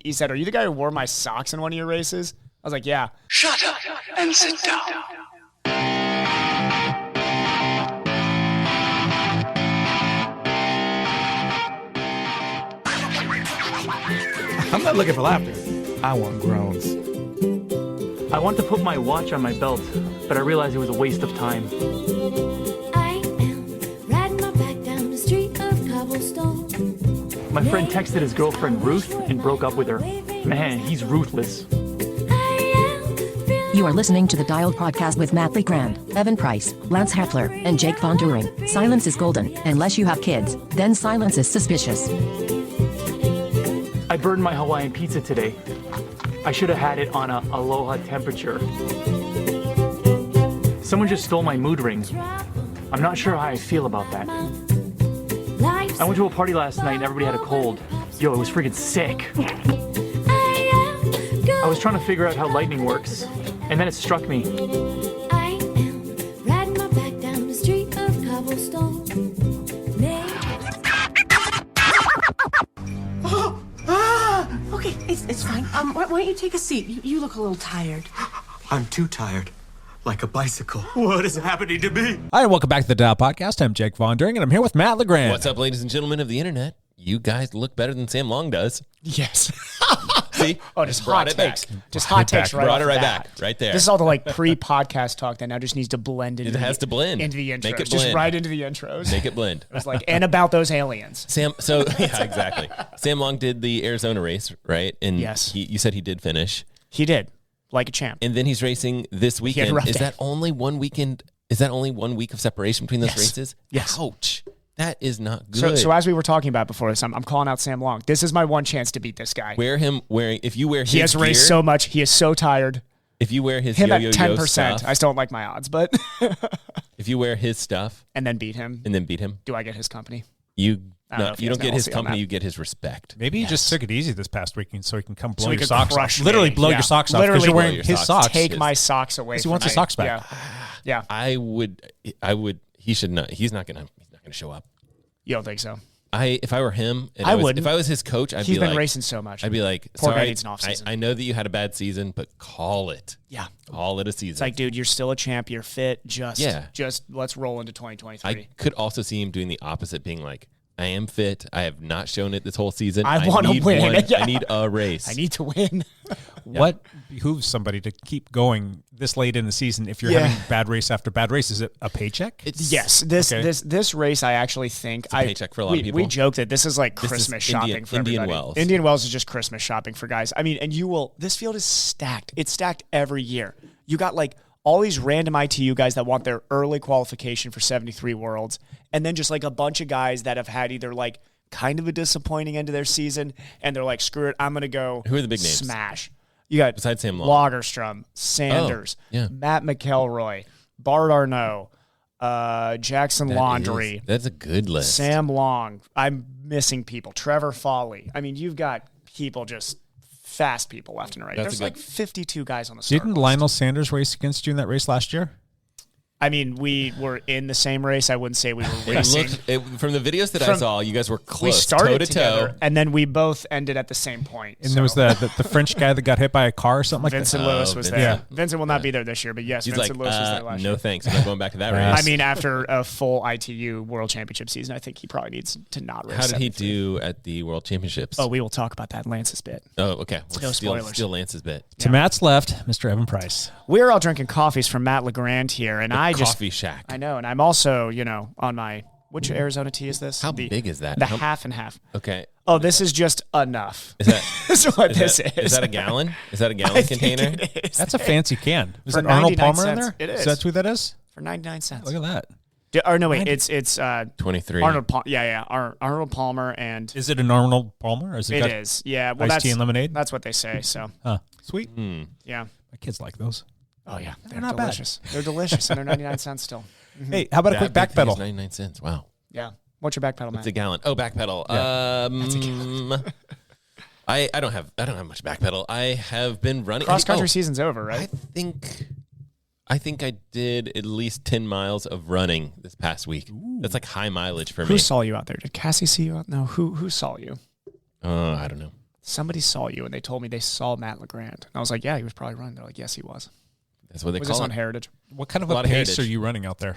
he said, "Are you the guy who wore my socks in one of your races?" I was like, "Yeah." Shut up and sit down. I'm not looking for laughter. I want groans. I want to put my watch on my belt, but I realized it was a waste of time. I am riding my back down the street of cobblestone. My friend texted his girlfriend Ruth and broke up with her. Man, he's ruthless. You are listening to the Dialed Podcast with Matt Legrand, Evan Price, Lance Heffler, and Jake Von During. Silence is golden. Unless you have kids, then silence is suspicious. I burned my Hawaiian pizza today. I should have had it on a aloha temperature. Someone just stole my mood ring. I'm not sure how I feel about that. I went to a party last night and everybody had a cold. Yo, it was freaking sick. I was trying to figure out how lightning works, and then it struck me. I am riding my back down the street of cobblestone. Okay, it's fine. Why don't you take a seat? You look a little tired. I'm too tired. Like a bicycle. What is happening to me? Hi, and welcome back to the Dial Podcast. I'm Jake Von During, and I'm here with Matt Legrand. What's up, ladies and gentlemen of the internet? You guys look better than Sam Long does. Yes. See? Oh, just Brought hot it back. takes. Just hot takes right Brought it off right the back. bat. Right there. This is all the like pre-podcast talk that now just needs to blend into It has to blend. into the intros. Make it Just blend. right into the intros. Make it blend. It was like, and about those aliens. Sam, so, yeah, exactly. Sam Long did the Arizona race, right? And Yes. you said he did finish. He did, like a champ. And then he's racing this had a weekend. rough Is day. that only one weekend? Is that only 1 week of separation between those Yes. races? Yes. Ouch. That is not good. So as we were talking about before this, I'm calling out Sam Long. This is my one chance to beat this guy. If you wear his He has gear, raced so much. He is so tired. if you wear his Him yo-yo at 10%. stuff, I still don't like my odds, but if you wear his stuff and then beat him. and then beat him, Do I get his company? you I don't know no, if he you has don't get an his LLC on company, that. you get his respect. Maybe he just took it easy this past weekend so he can come blow he your could socks crush off. me. Literally blow Yeah. your socks off Literally because you're blow wearing your his socks. socks. Take my socks away. He from wants me. his socks back. Yeah. I would. He should not. He's not gonna show up. You don't think so? If I were him, and I if wouldn't. I was his coach, I'd He's be been like, racing so much. I'd be like, Poor guy sorry, needs an off season. I know that you had a bad season, but call it. Yeah. Call it a season. It's like, dude, you're still a champ. You're fit. Just Yeah. let's roll into 2023. I could also see him doing the opposite, being like, I am fit. I have not shown it this whole season. I wanna need win. one. Yeah. I need a race. I need to win. What behooves somebody to keep going this late in the season if you're Yeah. having bad race after bad race? Is it a paycheck? Yes, this race, I actually think a paycheck for a lot of people. We joke that this is like This is Christmas shopping Indian- for Indian everybody. Wells. Indian Wells is just Christmas shopping for guys. I mean, and this field is stacked. It's stacked every year. You got like all these random ITU guys that want their early qualification for 73 Worlds, and then just like a bunch of guys that have had either like kind of a disappointing end of their season, and they're like, screw it, I'm gonna go. Who are the big names? Smash. You got Besides Sam Long. Lagerstrom, Sanders, yeah. Matt McElroy, Bart Arnault, Jackson Laundry, That's a good list. Sam Long. I'm missing people. Trevor Foley. I mean, you've got people, just fast people left and right. That's There's a like good- 52 guys on the start Didn't list. Lionel Sanders race against you in that race last year? I mean, we were in the same race. I wouldn't say we were It racing. looked, from the videos that I From- saw, you guys were close. We started toe to together, toe. and then we both ended at the same point. And there was the French guy that got hit by a car or something like Vincent that. Lewis was Vincent. there. Yeah. Vincent will not be there this year, but yes, He's Vincent like, Lewis was there last no year. thanks. I'm not going back to that Right. race. I mean, after a full ITU World Championship season, I think he probably needs to not race. How did he 73. do at the World Championships? Oh, we will talk about that in Lance's bit. Oh, okay. We'll No steal spoilers. Lance's bit. To Matt's left, Mr. Evan Price. We're all drinking coffees from Matt Legrand here, and I just Coffee Shack. I know, and I'm also, on my which Arizona tea is this? How big is that? The How- half and half. Okay. Oh, this is just enough. Is that That's what this is. Is that a gallon? Is that a I gallon think container? it is. That's a fancy can. Is For that Arnold 99 Palmer in cents. there? It Is is. that who that is? For 99 cents. Look at that. Or no, wait, it's 23. Arnold Palmer. Yeah. Arnold Palmer, and Is it an Arnold Palmer? Or is it it got is. Yeah, well, iced that's tea and lemonade? That's what they say. So Huh. Sweet. yeah. My kids like those. Oh yeah, they're not bad. delicious. They're delicious, and they're 99 cents still. Hey, how about a quick back pedal? 99 cents. Wow. Yeah. What's your back pedal, Matt? It's a gallon. Oh, back pedal. That's a gallon. I don't have much back pedal. I have been running. Cross country season's over, right? I think I did at least 10 miles of running this past week. That's like high mileage for Who me. saw you out there? Did Cassie see you out? No. Who saw you? I don't know. somebody saw you and they told me they saw Matt LeGrand. And I was like, yeah, he was probably running. They're like, yes, he was. That's what they Was call this on it. Heritage? What kind of A a lot of pace heritage. are you running out there?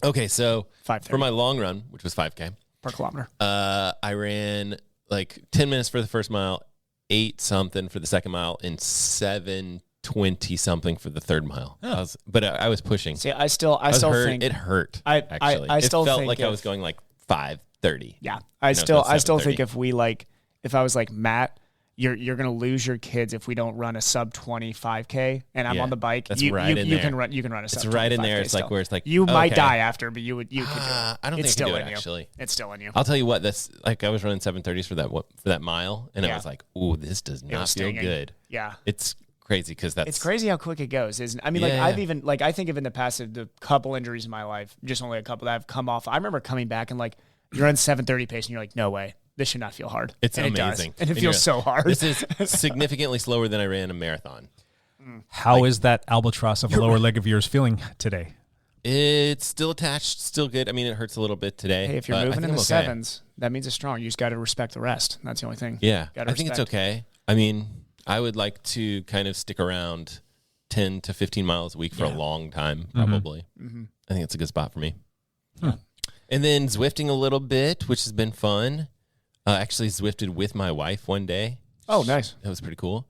Okay, so 5:30 for my long run, which was 5K, per kilometer. I ran like 10 minutes for the first mile, 8 something for the second mile, and 7:20 something for the third mile. But I was pushing. See, I still hurt. think It hurt. I Actually, still it felt think like I if- was going like 5:30. Yeah, it's I still not think 7:30. if I was like Matt, you're gonna lose your kids if we don't run a sub 25K and I'm Yeah, on the bike. that's you, right you, in you there. can run a sub. It's right in 25K there. It's like still. where it's like, you might okay. die after, but you could do it. I don't It's think I still could do in it you. actually. It's still in you. I'll tell you what. That's like I was running 7:30s for that mile, and I Yeah. was like, "Ooh, this does It not was feel stinging. good." Yeah. It's crazy because that's It's crazy how quick it goes, isn't it? I mean, like Yeah. I've even like I think of in the past of the couple injuries in my life, just only a couple that have come off. I remember coming back and like you're on 7:30 pace and you're like, no way, this should not feel hard. It's and amazing, it does. And it you're feels like, so hard. This is significantly slower than I ran a marathon. How is that albatross of a lower leg of yours feeling today? It's still attached, still good. I mean, it hurts a little bit today. Hey, if you're but I moving think in the I'm okay. sevens, that means it's strong. You just got to respect the rest. That's the only thing. Yeah, Gotta I think it's respect. okay. I mean, I would like to kind of stick around 10 to 15 miles a week for a long time, probably. I think it's a good spot for me. And then Zwifting a little bit, which has been fun. Actually Zwifted with my wife one day. Oh, nice. That was pretty cool.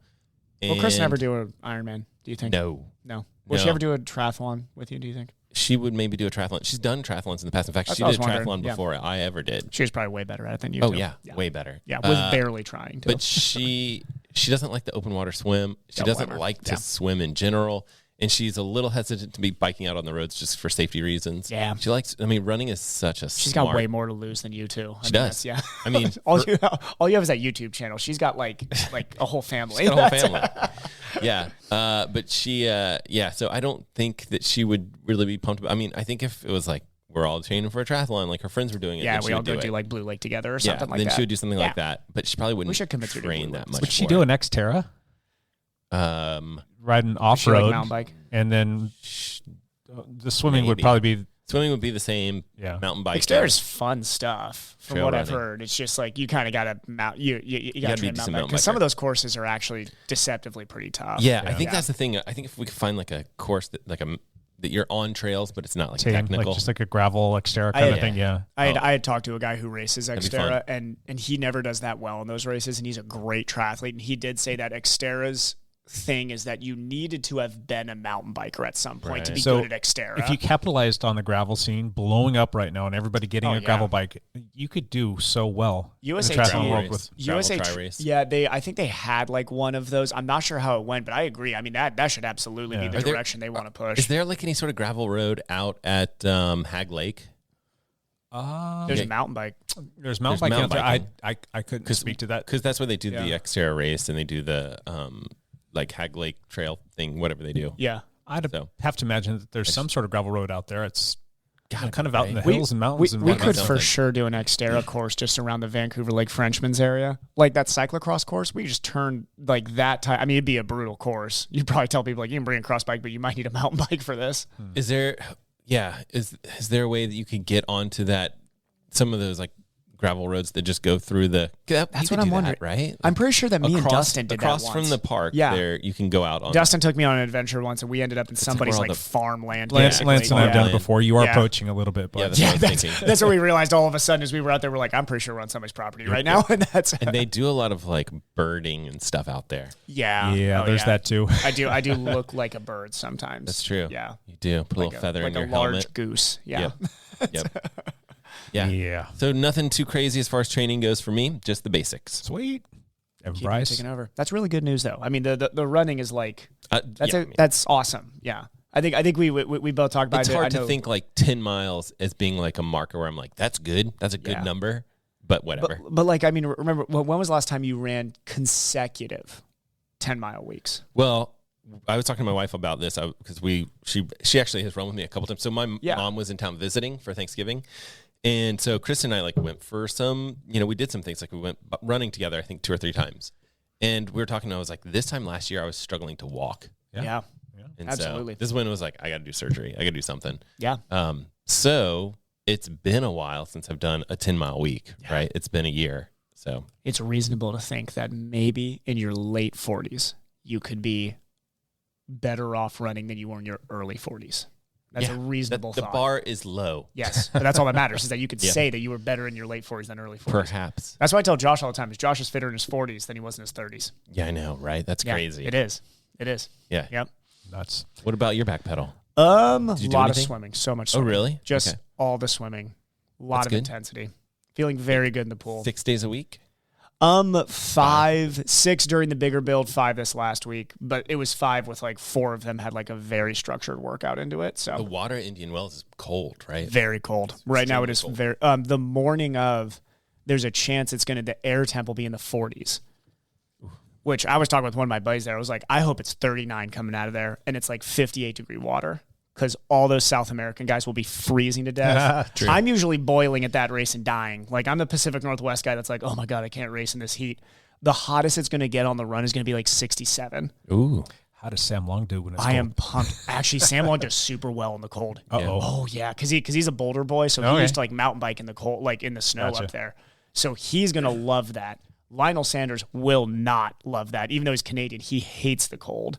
Will Chris And never do an Ironman? Do you think? No. No. Will she No. ever do a triathlon with you? Do you think? She would maybe do a triathlon. She's done triathlons in the past. In fact, That's she what I did a was wondering. triathlon Yeah. before I ever did. She was probably way better at it than you. Oh, too. yeah. Way better. Yeah, was barely trying to. But she doesn't like the open water swim. She Don't doesn't blame her. like to Yeah. swim in general. And she's a little hesitant to be biking out on the roads just for safety reasons. Yeah. She likes, I mean, running is such a She's smart. got way more to lose than you two. She does. Yeah. I mean, all you have is that YouTube channel. She's got like a whole family. She's got a whole family. Yeah. But she, so I don't think that she would really be pumped. I mean, I think if it was like, we're all training for a triathlon, like her friends were doing it. Yeah, then she we all would go do do it. like Blue Lake together or Yeah, something like then that. she would do something Yeah. like that. But she probably wouldn't should convince her to do train Blue that Lakes. much. Would she for do it. an Xterra? Riding off She like road, mountain bike. and then the swimming would Maybe. probably be Swimming would be the same. Yeah. Mountain bike. Xterra's fun stuff from Trail what I've running. heard. It's just like you kind of got to mount. You got gotta to be train a decent mountain bike mountain because some biker. of those courses are actually deceptively pretty tough. Yeah, I think that's the thing. I think if we could find like a course that that you're on trails, but it's not like tame, technical. like just like a gravel Xterra I kind had- of thing. Yeah. I had talked to a guy who races be Xterra, and he never does that well in those races, and he's a great triathlete. And he did say that Xterra's thing is that you needed to have been a mountain biker at some point to be So good at Xterra. if you capitalized on the gravel scene blowing up right now and everybody getting Oh, a yeah. gravel bike, you could do so well. USA in the triathlon Trail world race. with USA, Gravel tri-race. yeah, I think they had like one of those. I'm not sure how it went, but I agree. I mean that should absolutely be the Are there- direction they want to push. Is there like any sort of gravel road out at Hag Lake? There's a mountain bike. There's mountain There's biking. mountain I couldn't speak to that. Because that's where they do Yeah. the Xterra race and they do the like Hag Lake Trail thing, whatever they do. Yeah. I'd So. have to imagine that there's some sort of gravel road out there. It's Gotta kind be, of out in the right? hills and mountains. and We whatnot. could something. for sure do an Xterra course just around the Vancouver Lake Frenchman's area. Like that cyclocross course, we just turn like that time. I mean, it'd be a brutal course. You'd probably tell people like you can bring a cross bike, but you might need a mountain bike for this. Is there? Yeah. Is there a way that you could get onto that? Some of those like gravel roads that just go through the. That's what I'm wondering. Right. I'm pretty sure that me and Across- Dustin did across that from once. the park. Yeah. There you can go out on. Dustin took me on an adventure once, and we ended up in somebody's where all like the- farmland. Lance basically. and I have done it Yeah. before. You are Yeah. poaching a little bit, but Yeah, that's Yeah, what I was thinking. that's what we realized all of a sudden as we were out there. We're like, I'm pretty sure we're on somebody's property right now, and that's And they do a lot of like birding and stuff out there. yeah, yeah, Oh, there's yeah. that too. I do look like a bird sometimes. That's true. Yeah, You do put a like little feather like in your a large helmet. goose. Yeah. Yep. Yeah. Yeah. So nothing too crazy as far as training goes for me. Just the basics. Sweet. And Keep Bryce. taking over. That's really good news, though. I mean, the running is like that's Yeah, I mean, that's awesome. Yeah, I think we both talked about it's it. hard I to know- think like 10 miles as being like a marker where I'm like, that's good. That's a good Yeah. number. But whatever. but like I mean, remember when was the last time you ran consecutive 10-mile weeks? Well, I was talking to my wife about this because she actually has run with me a couple times. So my mom was in town visiting for Thanksgiving. And so Chris and I like went for some, we did some things, like we went running together, I think 2 or 3 times. And we were talking, and I was like, this time last year I was struggling to walk. Yeah. And Absolutely. So this is when it was like, I got to do surgery. I got to do something. Yeah. So it's been a while since I've done a 10-mile week, right? It's been a year. So it's reasonable to think that maybe in your late 40s, you could be better off running than you were in your early 40s. That's a reasonable the thought. The bar is low. Yes, but that's all that matters is that you could say that you were better in your late 40s than early 40s. Perhaps. That's why I tell Josh all the time is Josh is fitter in his 40s than he was in his 30s. Yeah, I know, right? That's crazy. It is. It is. Yeah. Yep. Nuts. What about your back pedal? A lot of anything? swimming. So much swimming. Oh, really? Just Okay. all the swimming. A lot That's of good. intensity. Feeling very good in the pool. 6 days a week? 5, 6 during the bigger build, 5 this last week. But it was 5 with like 4 of them had like a very structured workout into it. So The water at Indian Wells is cold, right? very cold. Right now it is extremely very the morning of there's a chance it's gonna the air temp will be in the 40s. Which I was talking with one of my buddies there. I was like, I hope it's 39 coming out of there and it's like 58-degree water. Because all those South American guys will be freezing to death. True. I'm usually boiling at that race and dying. Like, I'm the Pacific Northwest guy that's like, oh my God, I can't race in this heat. The hottest it's going to get on the run is going to be like 67. Ooh. How does Sam Long do when it's I cold? am pumped. Actually, Sam Long does super well in the cold. Uh-oh. Oh, yeah, because he's a Boulder boy, so he used to like mountain bike in the cold, like in the snow Gotcha. up there. So he's going to love that. Lionel Sanders will not love that. Even though he's Canadian, he hates the cold.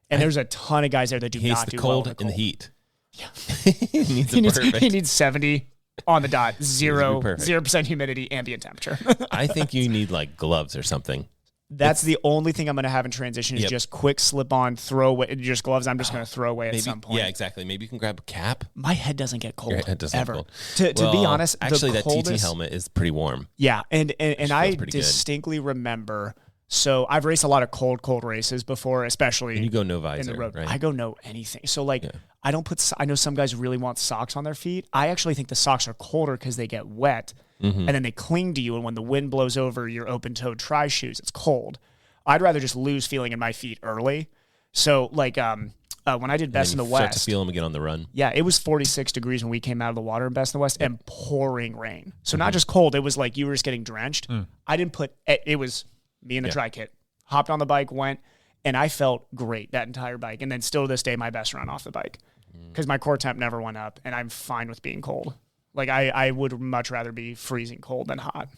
And there's a ton of guys there that do He hates not the do cold well in and the cold. heat. Yeah. he needs it perfect. He needs 70 on the dot, perfect. 0% humidity, ambient temperature. I think you need like gloves or something. That's the only thing I'm going to have in transition is just quick slip on, throw away, just gloves I'm just going to throw away at some point. Yeah, exactly. Maybe you can grab a cap. My head doesn't get cold Your head doesn't get ever. cold. To be Well, honest, actually, the that coldest, TT helmet is pretty warm. Yeah, and I feels pretty good. distinctly remember. So I've raced a lot of cold races before, especially And you go no visor, in the road. right? I go no anything. So like I don't put. I know some guys really want socks on their feet. I actually think the socks are colder because they get wet, and then they cling to you. And when the wind blows over your open-toed tri shoes, it's cold. I'd rather just lose feeling in my feet early. So like when I did Best in the Start West, to feel them again on the run. yeah, it was 46 degrees when we came out of the water in Best in the West and pouring rain. So not just cold, it was like you were just getting drenched. I didn't put it was me and the tri kit. Hopped on the bike, went, and I felt great that entire bike. And then still to this day, my best run off the bike because my core temp never went up, and I'm fine with being cold. Like I would much rather be freezing cold than hot.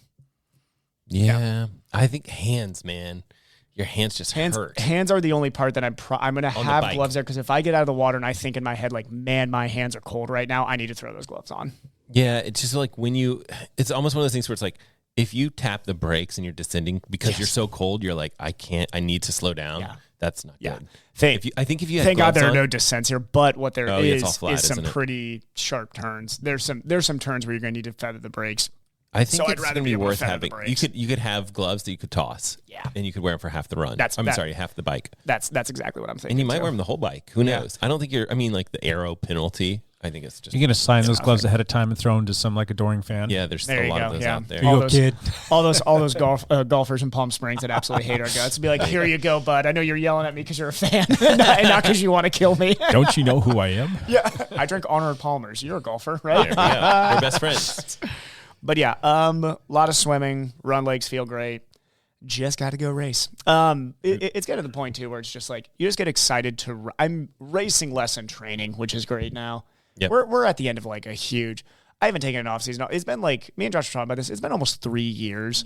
Yeah. I think hands, man. Your hands just hurt. Hands are the only part that I'm going to On the have bike. gloves there because if I get out of the water and I think in my head like, man, my hands are cold right now, I need to throw those gloves on. Yeah, it's just like it's almost one of those things where it's like, if you tap the brakes and you're descending because you're so cold, you're like, I need to slow down. Yeah. That's not Yeah. good. Thank If you had God gloves there are on, no descents here, but what there it's all flat, is some isn't it? pretty sharp turns. There's some turns where you're going to need to feather the brakes. I think So I'd it's rather going to be be able to worth feather the having. brakes. You could have gloves that you could toss. Yeah. And you could wear them for half the run. That's- half the bike. That's exactly what I'm thinking. And you might too. wear them the whole bike. Who knows? I don't think like the arrow penalty. I think it's just. You're going to sign those gloves ahead of time and throw them to some like adoring fan? Yeah, there's There a you lot go, of those yeah. out there. Here you go, kid. all those golfers in Palm Springs that absolutely hate our guts be like, here you go, bud. I know you're yelling at me because you're a fan and not because you want to kill me. Don't you know who I am? Yeah, I drink Arnold Palmer's. You're a golfer, right? Yeah, we're best friends. But yeah, a lot of swimming. Run legs feel great. Just got to go race. It's getting to the point too where it's just like you just get excited to. I'm racing less in training, which is great now. Yep. We're at the end of like a huge. I haven't taken an off season. It's been like me and Josh were talking about this. It's been almost 3 years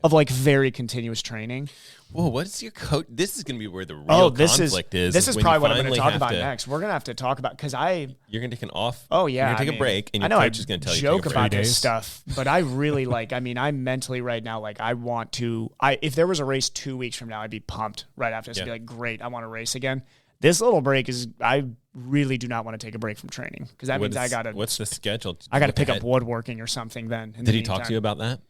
of like very continuous training. Whoa, what is your coach? This is going to be where the real conflict is. This is when you probably what I'm going to finally talk about have to- next. We're going to have to talk about because You're going to take an off. Oh yeah, You're going to take I a break, and I your know coach is going to tell you to joke take a about break. this stuff, but I really like. I mean, I'm mentally right now like I want to. If there was a race 2 weeks from now, I'd be pumped right after. I'd be like, great, I want to race again. This little break is. I really do not want to take a break from training because that means I got to. What's the schedule? I got to pick up woodworking or something. Then Did he talk to you about that?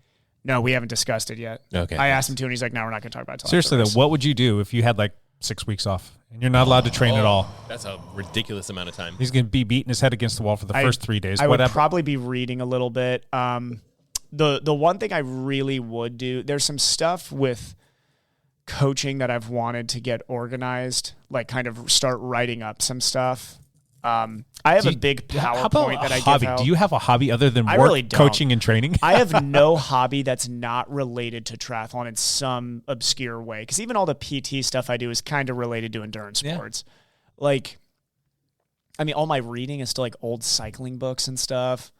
No, we haven't discussed it yet. Okay. I asked him to, and he's like, "No, we're not going to talk about it." Till Seriously, after though, what would you do if you had like 6 weeks off and you're not allowed to train at all? That's a ridiculous amount of time. He's going to be beating his head against the wall for the first 3 days. I would Whatever. probably be reading a little bit. The one thing I really would do, there's some stuff with coaching that I've wanted to get organized, like kind of start writing up some stuff. I have a big How about PowerPoint that a I hobby? give out. Do you have a hobby other than I work, really don't. coaching, and training? I have no hobby that's not related to triathlon in some obscure way. Because even all the PT stuff I do is kind of related to endurance sports. Like, I mean, all my reading is still like old cycling books and stuff.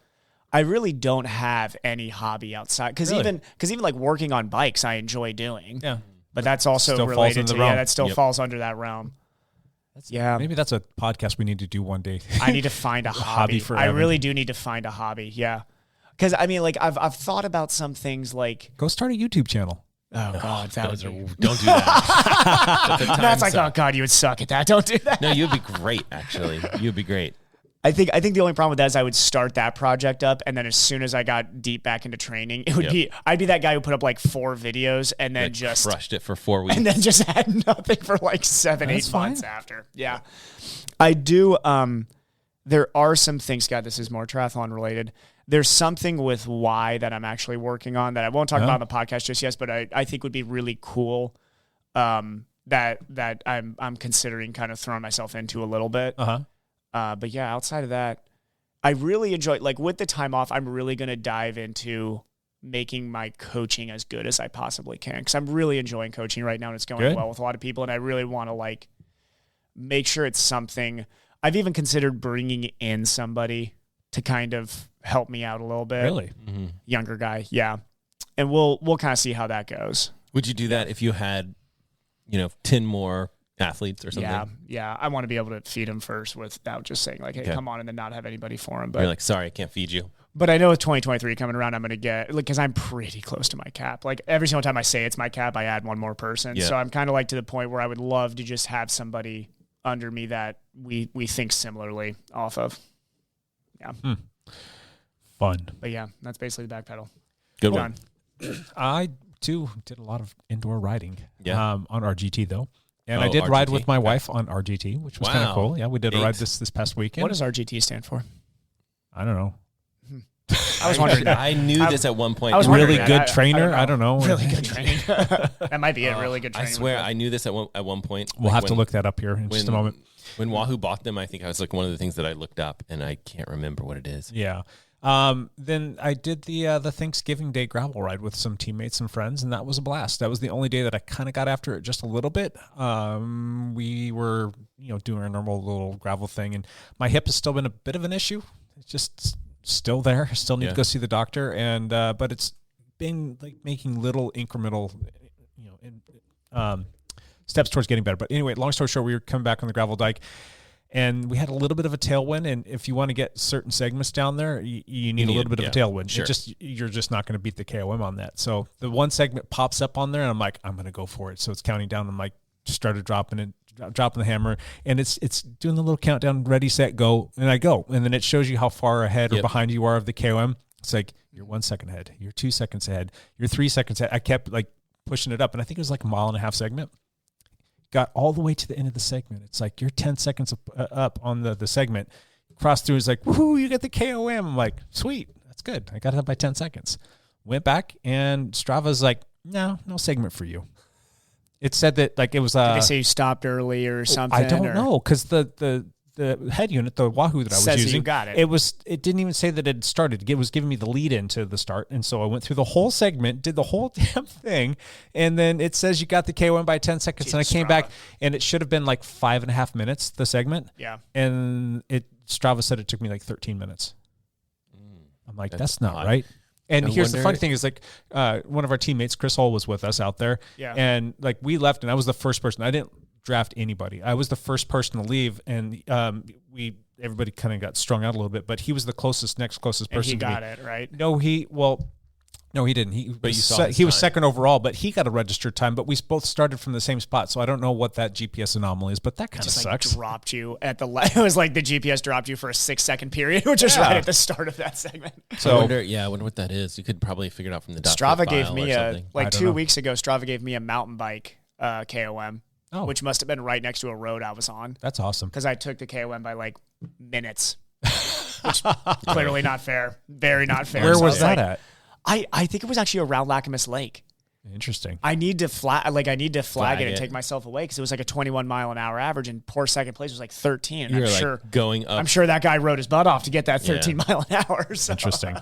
I really don't have any hobby outside because even like working on bikes, I enjoy doing. Yeah, but that's also still related to realm. that still falls under that realm. Maybe that's a podcast we need to do one day. I need to find a hobby. for I Evan. really do need to find a hobby. Yeah, because I mean, like I've thought about some things like Go start a YouTube channel. oh god, that would be. Don't do that. That's like oh god, you would suck at that. Don't do that. No, you'd be great. Actually, you'd be great. I think the only problem with that is I would start that project up, and then as soon as I got deep back into training, it would be I'd be that guy who put up like 4 videos and then just crushed it for 4 weeks, and then just had nothing for like 7, That's 8 fine. months after. Yeah, I do. There are some things. God, this is more triathlon related. There's something with why that I'm actually working on that I won't talk about on the podcast just yet, but I think would be really cool. That I'm considering kind of throwing myself into a little bit. But yeah, outside of that, I really enjoy, like with the time off, I'm really going to dive into making my coaching as good as I possibly can. Cause I'm really enjoying coaching right now and it's going well with a lot of people. And I really want to like make sure it's something. I've even considered bringing in somebody to kind of help me out a little bit. Really? Younger guy. Yeah. And we'll kind of see how that goes. Would you do that if you had, 10 more athletes or something? Yeah. I want to be able to feed him first without just saying like, hey, come on, and then not have anybody for him. But you're like, sorry, I can't feed you. But I know with 2023 coming around, I'm going to get, like, because I'm pretty close to my cap. Like, every single time I say it's my cap, I add one more person. Yeah. So I'm kind of like to the point where I would love to just have somebody under me that we think similarly off of. Yeah. Fun. But yeah, that's basically the back pedal. Good one. I too did a lot of indoor riding. Yeah. On RGT though. And Oh, I did ride RGT. with my wife on RGT, which was kind of Wow. cool. Yeah, we did a ride Thanks. this past weekend. What does RGT stand for? I don't know. I was wondering that. I knew this at one point. I was wondering Really that. good I trainer? don't I don't know. Really good training. That might be it. Really good I training. swear, I knew this at one point. We'll like have to when- look that up here in just a moment. When Wahoo bought them, I think I was like one of the things that I looked up, and I can't remember what it is. Yeah. Then I did the Thanksgiving Day gravel ride with some teammates and friends, and that was a blast. That was the only day that I kind of got after it just a little bit. We were, doing our normal little gravel thing, and my hip has still been a bit of an issue. It's just still there. Still need to go see the doctor, and but it's been like making little incremental, steps towards getting better. But anyway, long story short, we were coming back on the gravel dike. And we had a little bit of a tailwind, and if you want to get certain segments down there, you need a little bit of a tailwind. Sure. You're just not going to beat the KOM on that. So the one segment pops up on there, and I'm like, I'm going to go for it. So it's counting down. I'm like, started dropping the hammer, and it's doing the little countdown, ready, set, go, and I go, and then it shows you how far ahead or behind you are of the KOM. It's like you're 1 second ahead, you're 2 seconds ahead, you're 3 seconds ahead. I kept like pushing it up, and I think it was like a 1.5 mile segment. Got all the way to the end of the segment. It's like you're 10 seconds up on the segment. Cross through is like, woohoo, you get the KOM. I'm like, sweet, that's good. I got it up by 10 seconds. Went back, and Strava's like, no segment for you. It said that like it was. Did they say you stopped early or something? I don't know, because the head unit, the Wahoo that I was Says that using, you got it. It didn't even say that it had started. It was giving me the lead into the start, and so I went through the whole segment, did the whole damn thing, and then it says you got the KOM by 10 seconds, and I came back, and it should have been like 5.5 minutes, the segment. Yeah. And Strava said it took me like 13 minutes. I'm like, that's not odd. right. And I here's the wonder- funny thing is like one of our teammates, Chris Hull, was with us out there. Yeah. And like we left, and I was the first person. I didn't draft anybody. I was the first person to leave, and everybody kind of got strung out a little bit, but he was the next closest And person he to me. got it, right? No, he didn't. But you saw his he was time. second overall, but he got a registered time. But we both started from the same spot, so I don't know what that GPS anomaly is. But that kind of Just like sucks. dropped you at the it was like the GPS dropped you for a 6-second period, which is right at the start of that segment. So I wonder what that is. You could probably figure it out from the Strava gave file me or a something. I like don't 2 know. weeks ago. Strava gave me a mountain bike KOM, which must have been right next to a road I was on that's awesome. because I took the KOM by like minutes, which clearly not fair. Very not fair. Where So was it's that like- at? I think it was actually around Lacamas Lake. Interesting. I need to flag it Flag and it. take myself away because it was like a 21 mile an hour average, and poor second place was like 13. And You're I'm like sure going up. I'm sure that guy rode his butt off to get that 13 mile an hour. So. Interesting.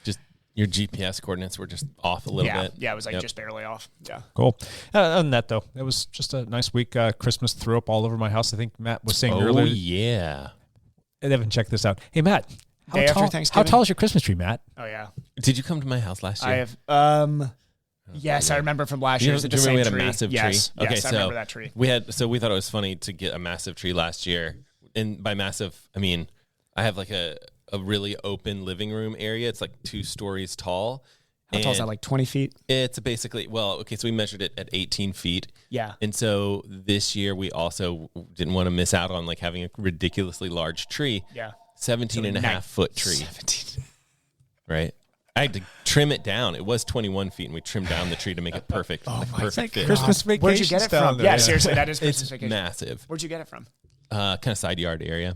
Just your GPS coordinates were just off a little bit. Yeah, it was like just barely off. Yeah. Cool. Other than that, though, it was just a nice week. Christmas threw up all over my house. I think Matt was saying Oh earlier. yeah. Evan, check this out. Hey, Matt, Day after Thanksgiving. How tall is your Christmas tree, Matt? Oh yeah, Did you come to my house last year? I have. Yes, I remember from last year. Do Is it you the remember same we had a tree? massive Yes. tree? Okay, Yes, I so remember that tree. we thought it was funny to get a massive tree last year. And by massive, I mean I have like a really open living room area. It's like 2 stories tall. How tall is that? Like 20 feet? It's basically, so we measured it at 18 feet. Yeah. And so this year we also didn't want to miss out on like having a ridiculously large tree. Yeah. 17 and a half foot tree. 17. Right. I had to trim it down. It was 21 feet, and we trimmed down the tree to make it perfect. Perfect fit. Christmas vacation. Where'd you get it from? Yeah, seriously, that is Christmas It's vacation. massive. Where'd you get it from? Kind of side yard area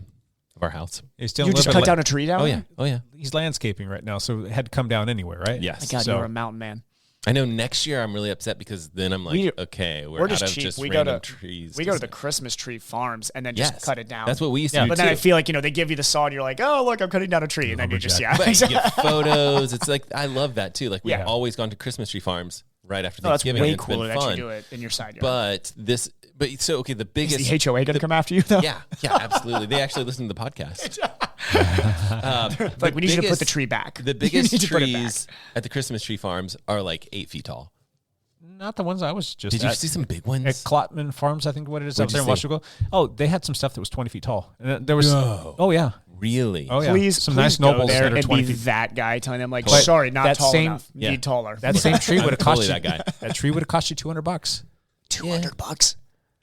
of our house. You just cut down a tree down? Oh yeah. He's landscaping right now, so it had to come down anyway, right? Yes. My God, So- you're a mountain man. I know next year I'm really upset because then I'm like, okay, we're out just of cheap. just We go random to trees. we go to the Christmas tree farms and then just cut it down. That's what we used to do But then I too. feel like, they give you the saw and you're like, oh, look, I'm cutting down a tree. And then you just, But you get photos. It's like, I love that too. Like, we've Yeah. always gone to Christmas tree farms right after No, that's Thanksgiving. way and it's been cooler that fun. you do it in your side yard. But the biggest. Is the HOA going to come after you, though? Yeah, absolutely. They actually listen to the podcast. Like, we need you to put the tree back. The You biggest need to put it back. trees at the Christmas tree farms are like 8 feet tall. Not the ones I was just Did you at. see some big ones? At Klotman Farms, I think what it is, What'd out there in you see? Washington. Oh, they had some stuff that was 20 feet tall. And there was, No. oh yeah. Really? Oh yeah. Please, some please nice go nobles there that are and 20 be feet. that guy telling them, like, But sorry, not that tall same- enough. Yeah. Need taller. That same tree would have cost Totally you, that guy. that tree would have cost you $200. $200.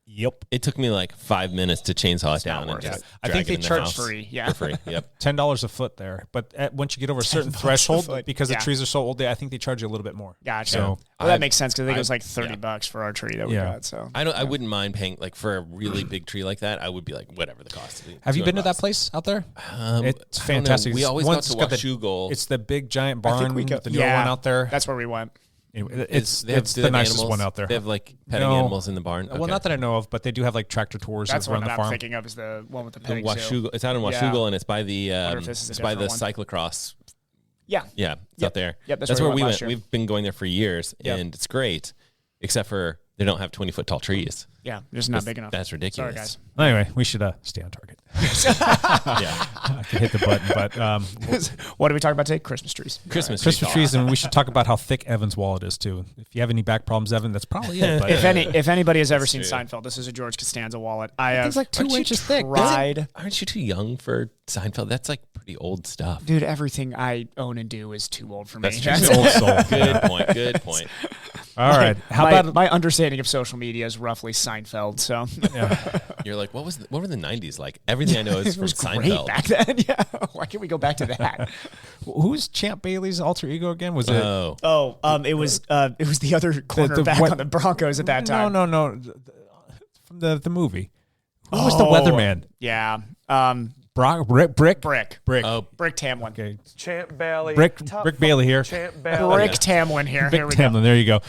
Yep. It took me like 5 minutes to chainsaw it down. not And worth just it. I drag think it they in the charge house. free, yeah. For free. Yep. $10 a foot there, but once you get over a certain $10 a threshold, foot, because yeah. the trees are so old, I think they charge you a little bit more. Gotcha. So Well, that makes sense because I think it was like $30 yeah. for our tree that we Yeah. got. So I wouldn't mind paying like for a really big tree like that. I would be like whatever the cost. have you been to that $200. place out there? It's I don't know. fantastic. We always Once got to it's got Washougal. It's the big giant I barn, think we go, the newer one out there. That's where we went. Anyway, Do it's they have the nicest animals? one out there. They have like petting No. animals in the barn. Well, Okay. not that I know of, but they do have like tractor tours That's the around one the that I'm farm. thinking of is the one with the The pigs. Washougal. It's out in Yeah. Washougal, and it's by the Wonder if this is a it's by the different cyclocross. Yeah. Yeah, it's Yep. out there. Yep, that's that's where where we we went went. last year. We've been going there for years, Yep. and it's great, except for they don't have 20-foot tall trees. Yeah, just not big enough. That's ridiculous. Sorry, guys. Anyway, we should stay on target. Yeah, I can hit the button, but What are we talking about today? Christmas trees. Christmas Christmas trees, and we should talk about how thick Evan's wallet is too. If you have any back problems, Evan, that's probably it. But If anybody has ever seen true. Seinfeld, this is a George Costanza wallet. I have it's like 2 inches thick. tried. Aren't you too young for Seinfeld? That's like pretty old stuff. Dude, everything I own and do is too old for me. That's true. He's an old soul. Good point. Good point. All right, how my, about my understanding of social media is roughly Seinfeld? So You're like, what were the 90s like? Everything I know is it from was great Seinfeld. back then. Yeah, why can't we go back to that? who's Champ Bailey's alter ego again? Was it? Oh, it was the other cornerback what- on the Broncos at that time. No. From the movie. Who was the weatherman? Yeah, Brick. Brick oh, Brick Tamlin. Okay. Champ Bailey. Brick Bailey here. Champ Bailey. Brick Tamlin here. Brick Here we Tamlin. go. There you go.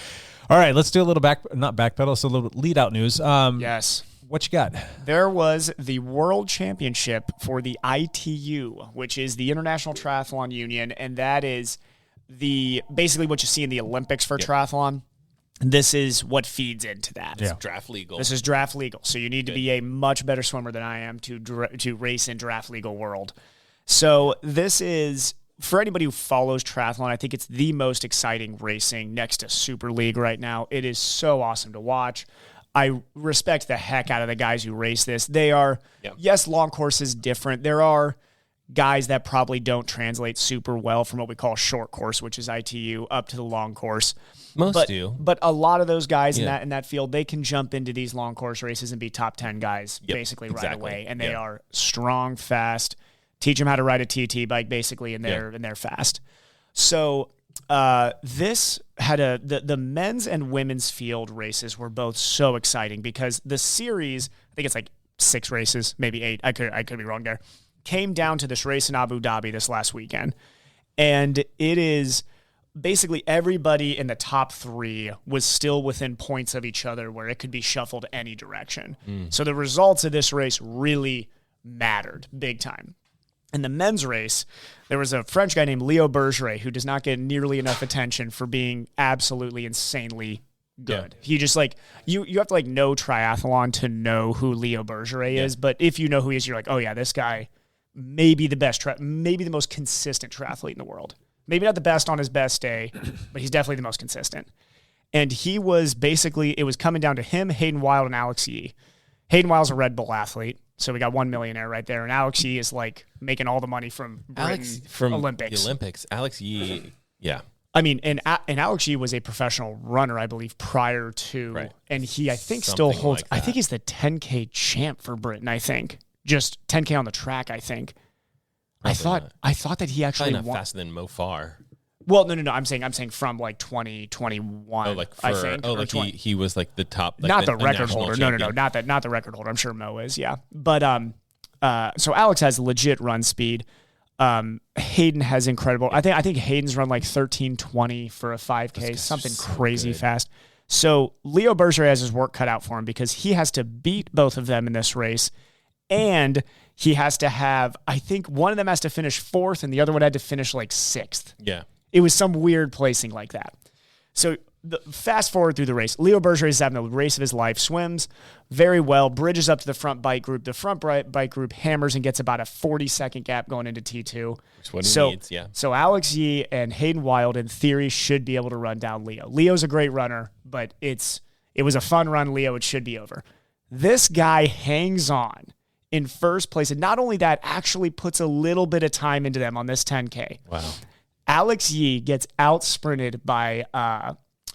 All right, let's do a little not backpedal. So a little lead out news. Yes. What you got? There was the World Championship for the ITU, which is the International Triathlon Union, and that is basically what you see in the Olympics for triathlon. This is what feeds into that. Yeah. draft legal. This is draft legal, so you need to be a much better swimmer than I am to race in draft legal world. So this is, for anybody who follows triathlon, I think it's the most exciting racing next to Super League right now. It is so awesome to watch. I respect the heck out of the guys who race this. They are, yes, long course is different. There are guys that probably don't translate super well from what we call short course, which is ITU, up to the long course. Most do. But a lot of those guys in that field, they can jump into these long course races and be top 10 guys basically right away. And they are strong, fast, teach them how to ride a TT bike basically, and they're fast. So this had the men's and women's field races were both so exciting because the series, I think it's like 6 races, maybe 8. I could be wrong there. Came down to this race in Abu Dhabi this last weekend. And it is basically everybody in the top 3 was still within points of each other where it could be shuffled any direction. So the results of this race really mattered big time. In the men's race, there was a French guy named Leo Bergeret who does not get nearly enough attention for being absolutely insanely good. He just you have to know triathlon to know who Leo Bergeret is, but if you know who he is, you're like, oh yeah, this guy maybe the best, maybe the most consistent triathlete in the world. Maybe not the best on his best day, but he's definitely the most consistent. And he was basically, it was coming down to him, Hayden Wild, and Alex Yee. Hayden Wild's a Red Bull athlete, so we got one millionaire right there. And Alex Yee is like making all the money from Britain, from Olympics. The Olympics. Alex Yee, yeah. I mean, and Alex Yee was a professional runner, I believe, prior to, Right. and he, I think, Something still holds, like I that. think he's the 10K champ for Britain, I think. Just 10K on the track, I think. Probably I thought that he actually Probably not won. faster than Mo Farr. Well, no. I'm saying from like 2021. Oh, like I think. oh, or like 20 he was like the top, like not the a record national holder. champion. No, not the record holder. I'm sure Mo is. Yeah, but so Alex has legit run speed. Hayden has incredible. I think Hayden's run like 13:20 for a 5K, something so crazy good. fast. So Leo Berger has his work cut out for him because he has to beat both of them in this race, and he has to have. I think one of them has to finish 4th, and the other one had to finish like 6th. Yeah. It was some weird placing like that. So fast forward through the race. Leo Berger is having the race of his life, swims very well, bridges up to the front bike group. The front bike group hammers and gets about a 40-second gap going into T2. Which is what he needs, yeah. So Alex Yee and Hayden Wild, in theory, should be able to run down Leo. Leo's a great runner, but it was a fun run, Leo. It should be over. This guy hangs on in first place, and not only that, actually puts a little bit of time into them on this 10K. Wow. Alex Yee gets out-sprinted by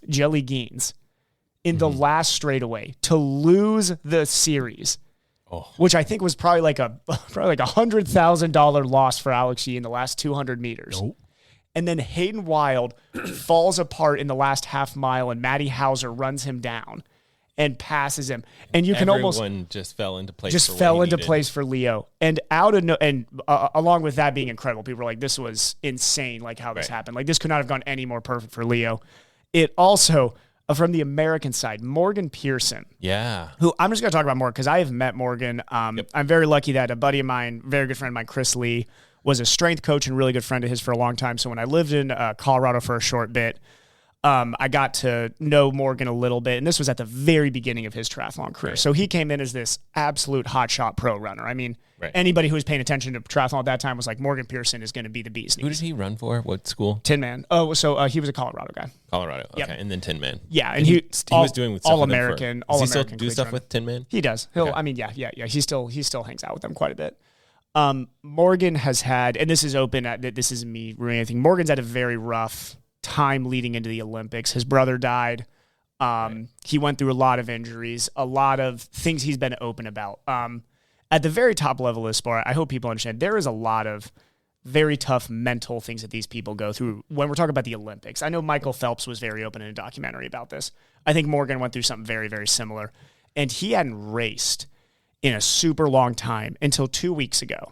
Jelly Geens in the last straightaway to lose the series, which I think was probably like $100,000 loss for Alex Yee in the last 200 meters. Nope. And then Hayden Wild falls apart in the last half mile, and Matty Hauser runs him down and passes him. And you can Everyone just fell into place. just for what fell he into needed. place for Leo. And along with that being incredible, people were like, this was insane, like how this Right. happened. Like this could not have gone any more perfect for Leo. It also, from the American side, Morgan Pearson, Yeah. who I'm just going to talk about more because I have met Morgan. I'm very lucky that a buddy of mine, very good friend of mine, Chris Lee, was a strength coach and really good friend of his for a long time. So when I lived in Colorado for a short bit, I got to know Morgan a little bit, and this was at the very beginning of his triathlon career. Right. So he came in as this absolute hotshot pro runner. I mean, Right. anybody who was paying attention to triathlon at that time was like, Morgan Pearson is going to be the bee's Who knees. did he run for? What school? Tin Man. Oh, so he was a Colorado guy. Colorado. Okay. Yep. And then Tin Man. Yeah, and he he was doing with stuff all with them American. Does All he still American do cleats stuff runner. with Tin Man? He does. He'll. Okay. I mean, yeah. He still hangs out with them quite a bit. Morgan has had, and this is open. This isn't me ruining anything. Morgan's had a very rough time leading into the Olympics. His brother died. He went through a lot of injuries, a lot of things he's been open about. At the very top level of the sport, I hope people understand there is a lot of very tough mental things that these people go through when we're talking about the Olympics. I know Michael Phelps was very open in a documentary about this. I think Morgan went through something very, very similar, and he hadn't raced in a super long time until 2 weeks ago.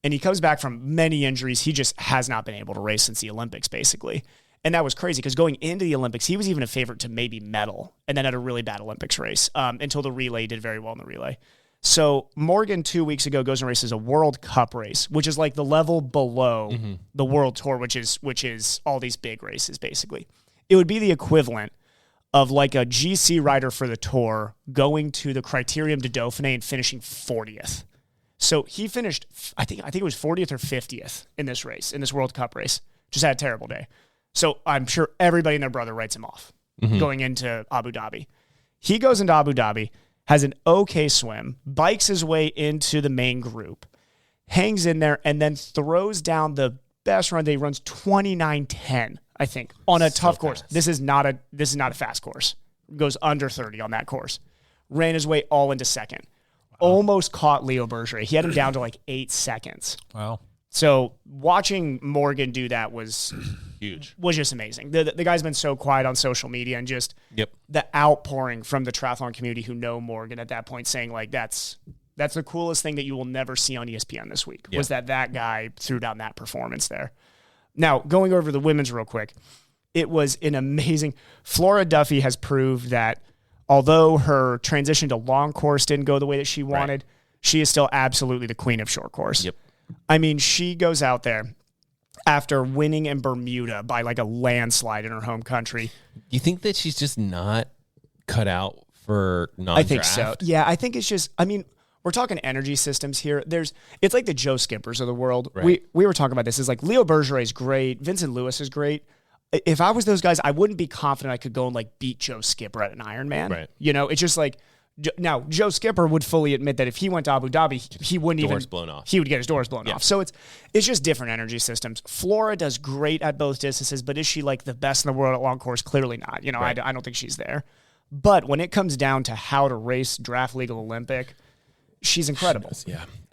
And he comes back from many injuries. He just has not been able to race since the Olympics, basically. And that was crazy because going into the Olympics, he was even a favorite to maybe medal and then had a really bad Olympics race until the relay. He did very well in the relay. So Morgan 2 weeks ago goes and races a World Cup race, which is like the level below the World Tour, which is all these big races, basically. It would be the equivalent of like a GC rider for the Tour going to the Criterium de Dauphiné and finishing 40th. So he finished, I think it was 40th or 50th in this race, in this World Cup race. Just had a terrible day. So I'm sure everybody and their brother writes him off going into Abu Dhabi. He goes into Abu Dhabi, has an okay swim, bikes his way into the main group, hangs in there, and then throws down the best run day. He runs 29:10, I think, on a tough course. This is not a fast course. Goes under 30 on that course. Ran his way all into second. Almost caught Leo Berger. He had him down to like 8 seconds. Wow. So watching Morgan do that was Huge. Was just amazing. The guy's been so quiet on social media, and just Yep. the outpouring from the triathlon community who know Morgan at that point saying like that's the coolest thing that you will never see on ESPN this week was that guy threw down that performance there. Now, going over the women's real quick, it was an amazing. Flora Duffy has proved that although her transition to long course didn't go the way that she wanted, she is still absolutely the queen of short course. Yep. I mean, she goes out there after winning in Bermuda by like a landslide in her home country. You think that she's just not cut out for non-draft? I think so. Yeah, I think it's just, I mean, we're talking energy systems here. It's like the Joe Skippers of the world. Right. We were talking about this. It's like Leo Bergeret is great. Vincent Lewis is great. If I was those guys, I wouldn't be confident I could go and like beat Joe Skipper at an Ironman. Right. You know, it's just like, now Joe Skipper would fully admit that if he went to Abu Dhabi, he wouldn't doors blown off. He would get his doors blown off. So it's just different energy systems. Flora does great at both distances, but is she like the best in the world at long course? Clearly not. You know, I don't think she's there. But when it comes down to how to race draft legal Olympic, she's incredible.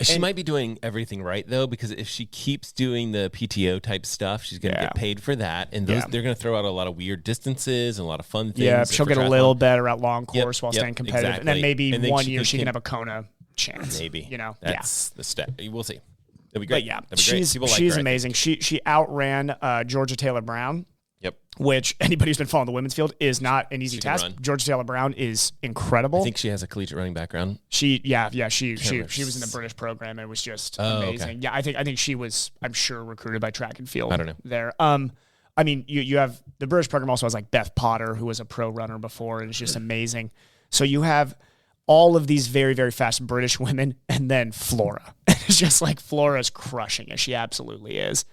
She might be doing everything right though, because if she keeps doing the PTO type stuff, she's going to get paid for that, and they're going to throw out a lot of weird distances and a lot of fun things. Yeah, she'll get a little better at long course while staying competitive, exactly. and then maybe and then 1 year she can have a Kona chance. Maybe, you know, that's the step. We'll see. That'd be great. But yeah, That'd be great. People like she's her, amazing. She outran Georgia Taylor Brown. Yep. Which anybody who's been following the women's field is not an easy She can task. run. Georgia Taylor Brown is incredible. I think she has a collegiate running background. She was in the British program and was just amazing. Okay. Yeah, I think she was, I'm sure, recruited by track and field. I don't know. There. I mean, you have the British program also has like Beth Potter, who was a pro runner before, and is just amazing. So you have all of these very, very fast British women, and then Flora. It's just like Flora's crushing it. She absolutely is.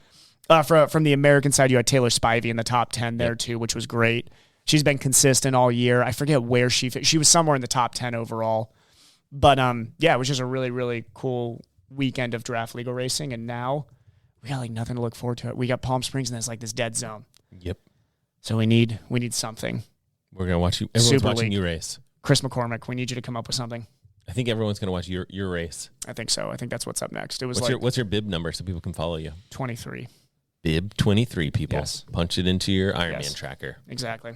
From the American side, you had Taylor Spivey in the top 10 there too, which was great. She's been consistent all year. I forget where she was somewhere in the top 10 overall. But it was just a really, really cool weekend of draft legal racing. And now we got like nothing to look forward to. We got Palm Springs and it's like this dead zone. Yep. So we need something. We're gonna watch you. Everyone's watching you race. Chris McCormick, we need you to come up with something. I think everyone's gonna watch your race. I think so. I think that's what's up next. It was What's your bib number so people can follow you? 23. Bib 23, people. Yes. Punch it into your Ironman tracker. Exactly.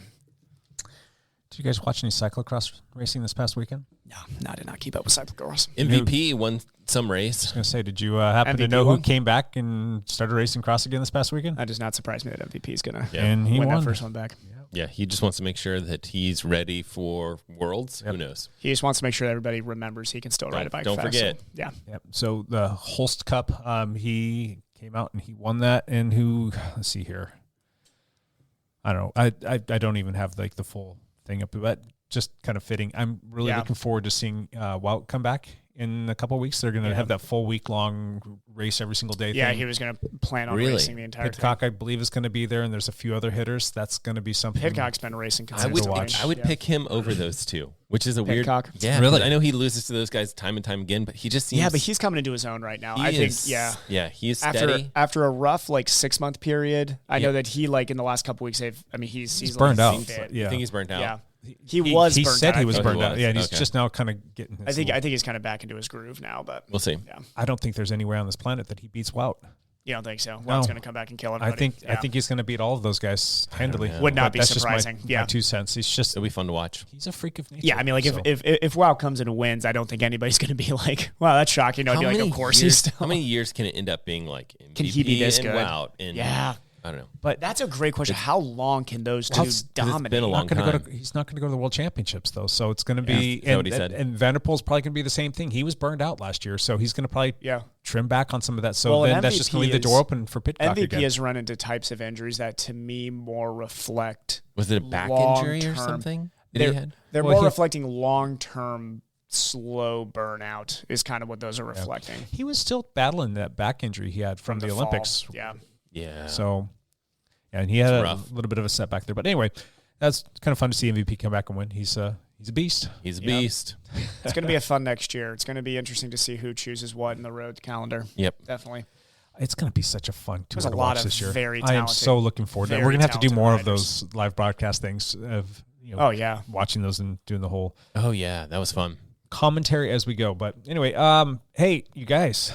Did you guys watch any cyclocross racing this past weekend? No, I did not keep up with cyclocross. MVP won some race. I was going to say, did you happen to MVP know won? who came back and started racing cross again this past weekend? That does not surprise me that MVP is going to And he win won. that first one back. Yeah, he just wants to make sure that he's ready for Worlds. Who knows? He just wants to make sure that everybody remembers he can still ride a bike Don't fast. forget. So, yeah. Yep. So the Holst Cup, he came out and he won that. And let's see here. I don't know. I don't even have like the full thing up, but just kind of fitting. I'm really looking forward to seeing Wout come back in a couple of weeks. They're going to have that full week-long race every single day Yeah, thing. he was going to plan on Really? racing the entire Pitcock, I believe, is going to be there, and there's a few other hitters. That's going to be something. Pitcock's been racing I consistently. would pick him over those two, which is a weird. Pitcock? Yeah, Really? I know he loses to those guys time and time again, but he just seems. Yeah, but he's coming into his own right now. he I think, is- yeah. Yeah, he's steady. After a rough 6-month period, I know that he in the last couple weeks he's burned like, out. fit. Yeah. I think he's burnt out. Yeah. He was He burnt said out. he was Oh, he burned out. was. Yeah, and he's Okay. just now kind of getting his I think he's kind of back into his groove now, but We'll see. yeah. I don't think there's any way on this planet that he beats Wout. You don't think so? No. Wout's going to come back and kill I everybody. think he's going to beat all of those guys handily. know. Would not But be that's just surprising. my Yeah. 2 cents. He's just It'll be fun to watch. he's a freak of nature. Yeah, I mean, So- if Wout comes in and wins, I don't think anybody's going to be like, wow, that's shocking. I'd be like, of course he's still. How many years can it end up being like MVP Can he be this and good? Wout? And Yeah. I don't know. But that's a great question. How long can those two it's been a dominate? long time. He's not going to go to the World Championships though, so it's going to be. Is that what he said? And Vanderpool's probably going to be the same thing. He was burned out last year, so he's going to probably trim back on some of that. So Well, then and that's just going to MVP leave the door is- open for Pitcock MVP again. has run into types of injuries that to me more reflect. Was it a back injury or long-term. something? They're Well, more he- reflecting long-term slow burnout is kind of what those are reflecting. He was still battling that back injury he had from the fall. Olympics. Yeah. Yeah. So, yeah, and he had a rough. little bit of a setback there. But anyway, that's kind of fun to see MVP come back and win. He's a beast. He's a beast. It's going to be a fun next year. It's going to be interesting to see who chooses what in the road calendar. Yep. Definitely. It's going to be such a fun tour There's a to lot watch of this year. very I am talented- so looking forward to it. very We're going to have to do talented more of riders. those live broadcast things of Oh, yeah. watching those and doing the whole Oh yeah, that was fun. commentary as we go. But anyway, hey, you guys,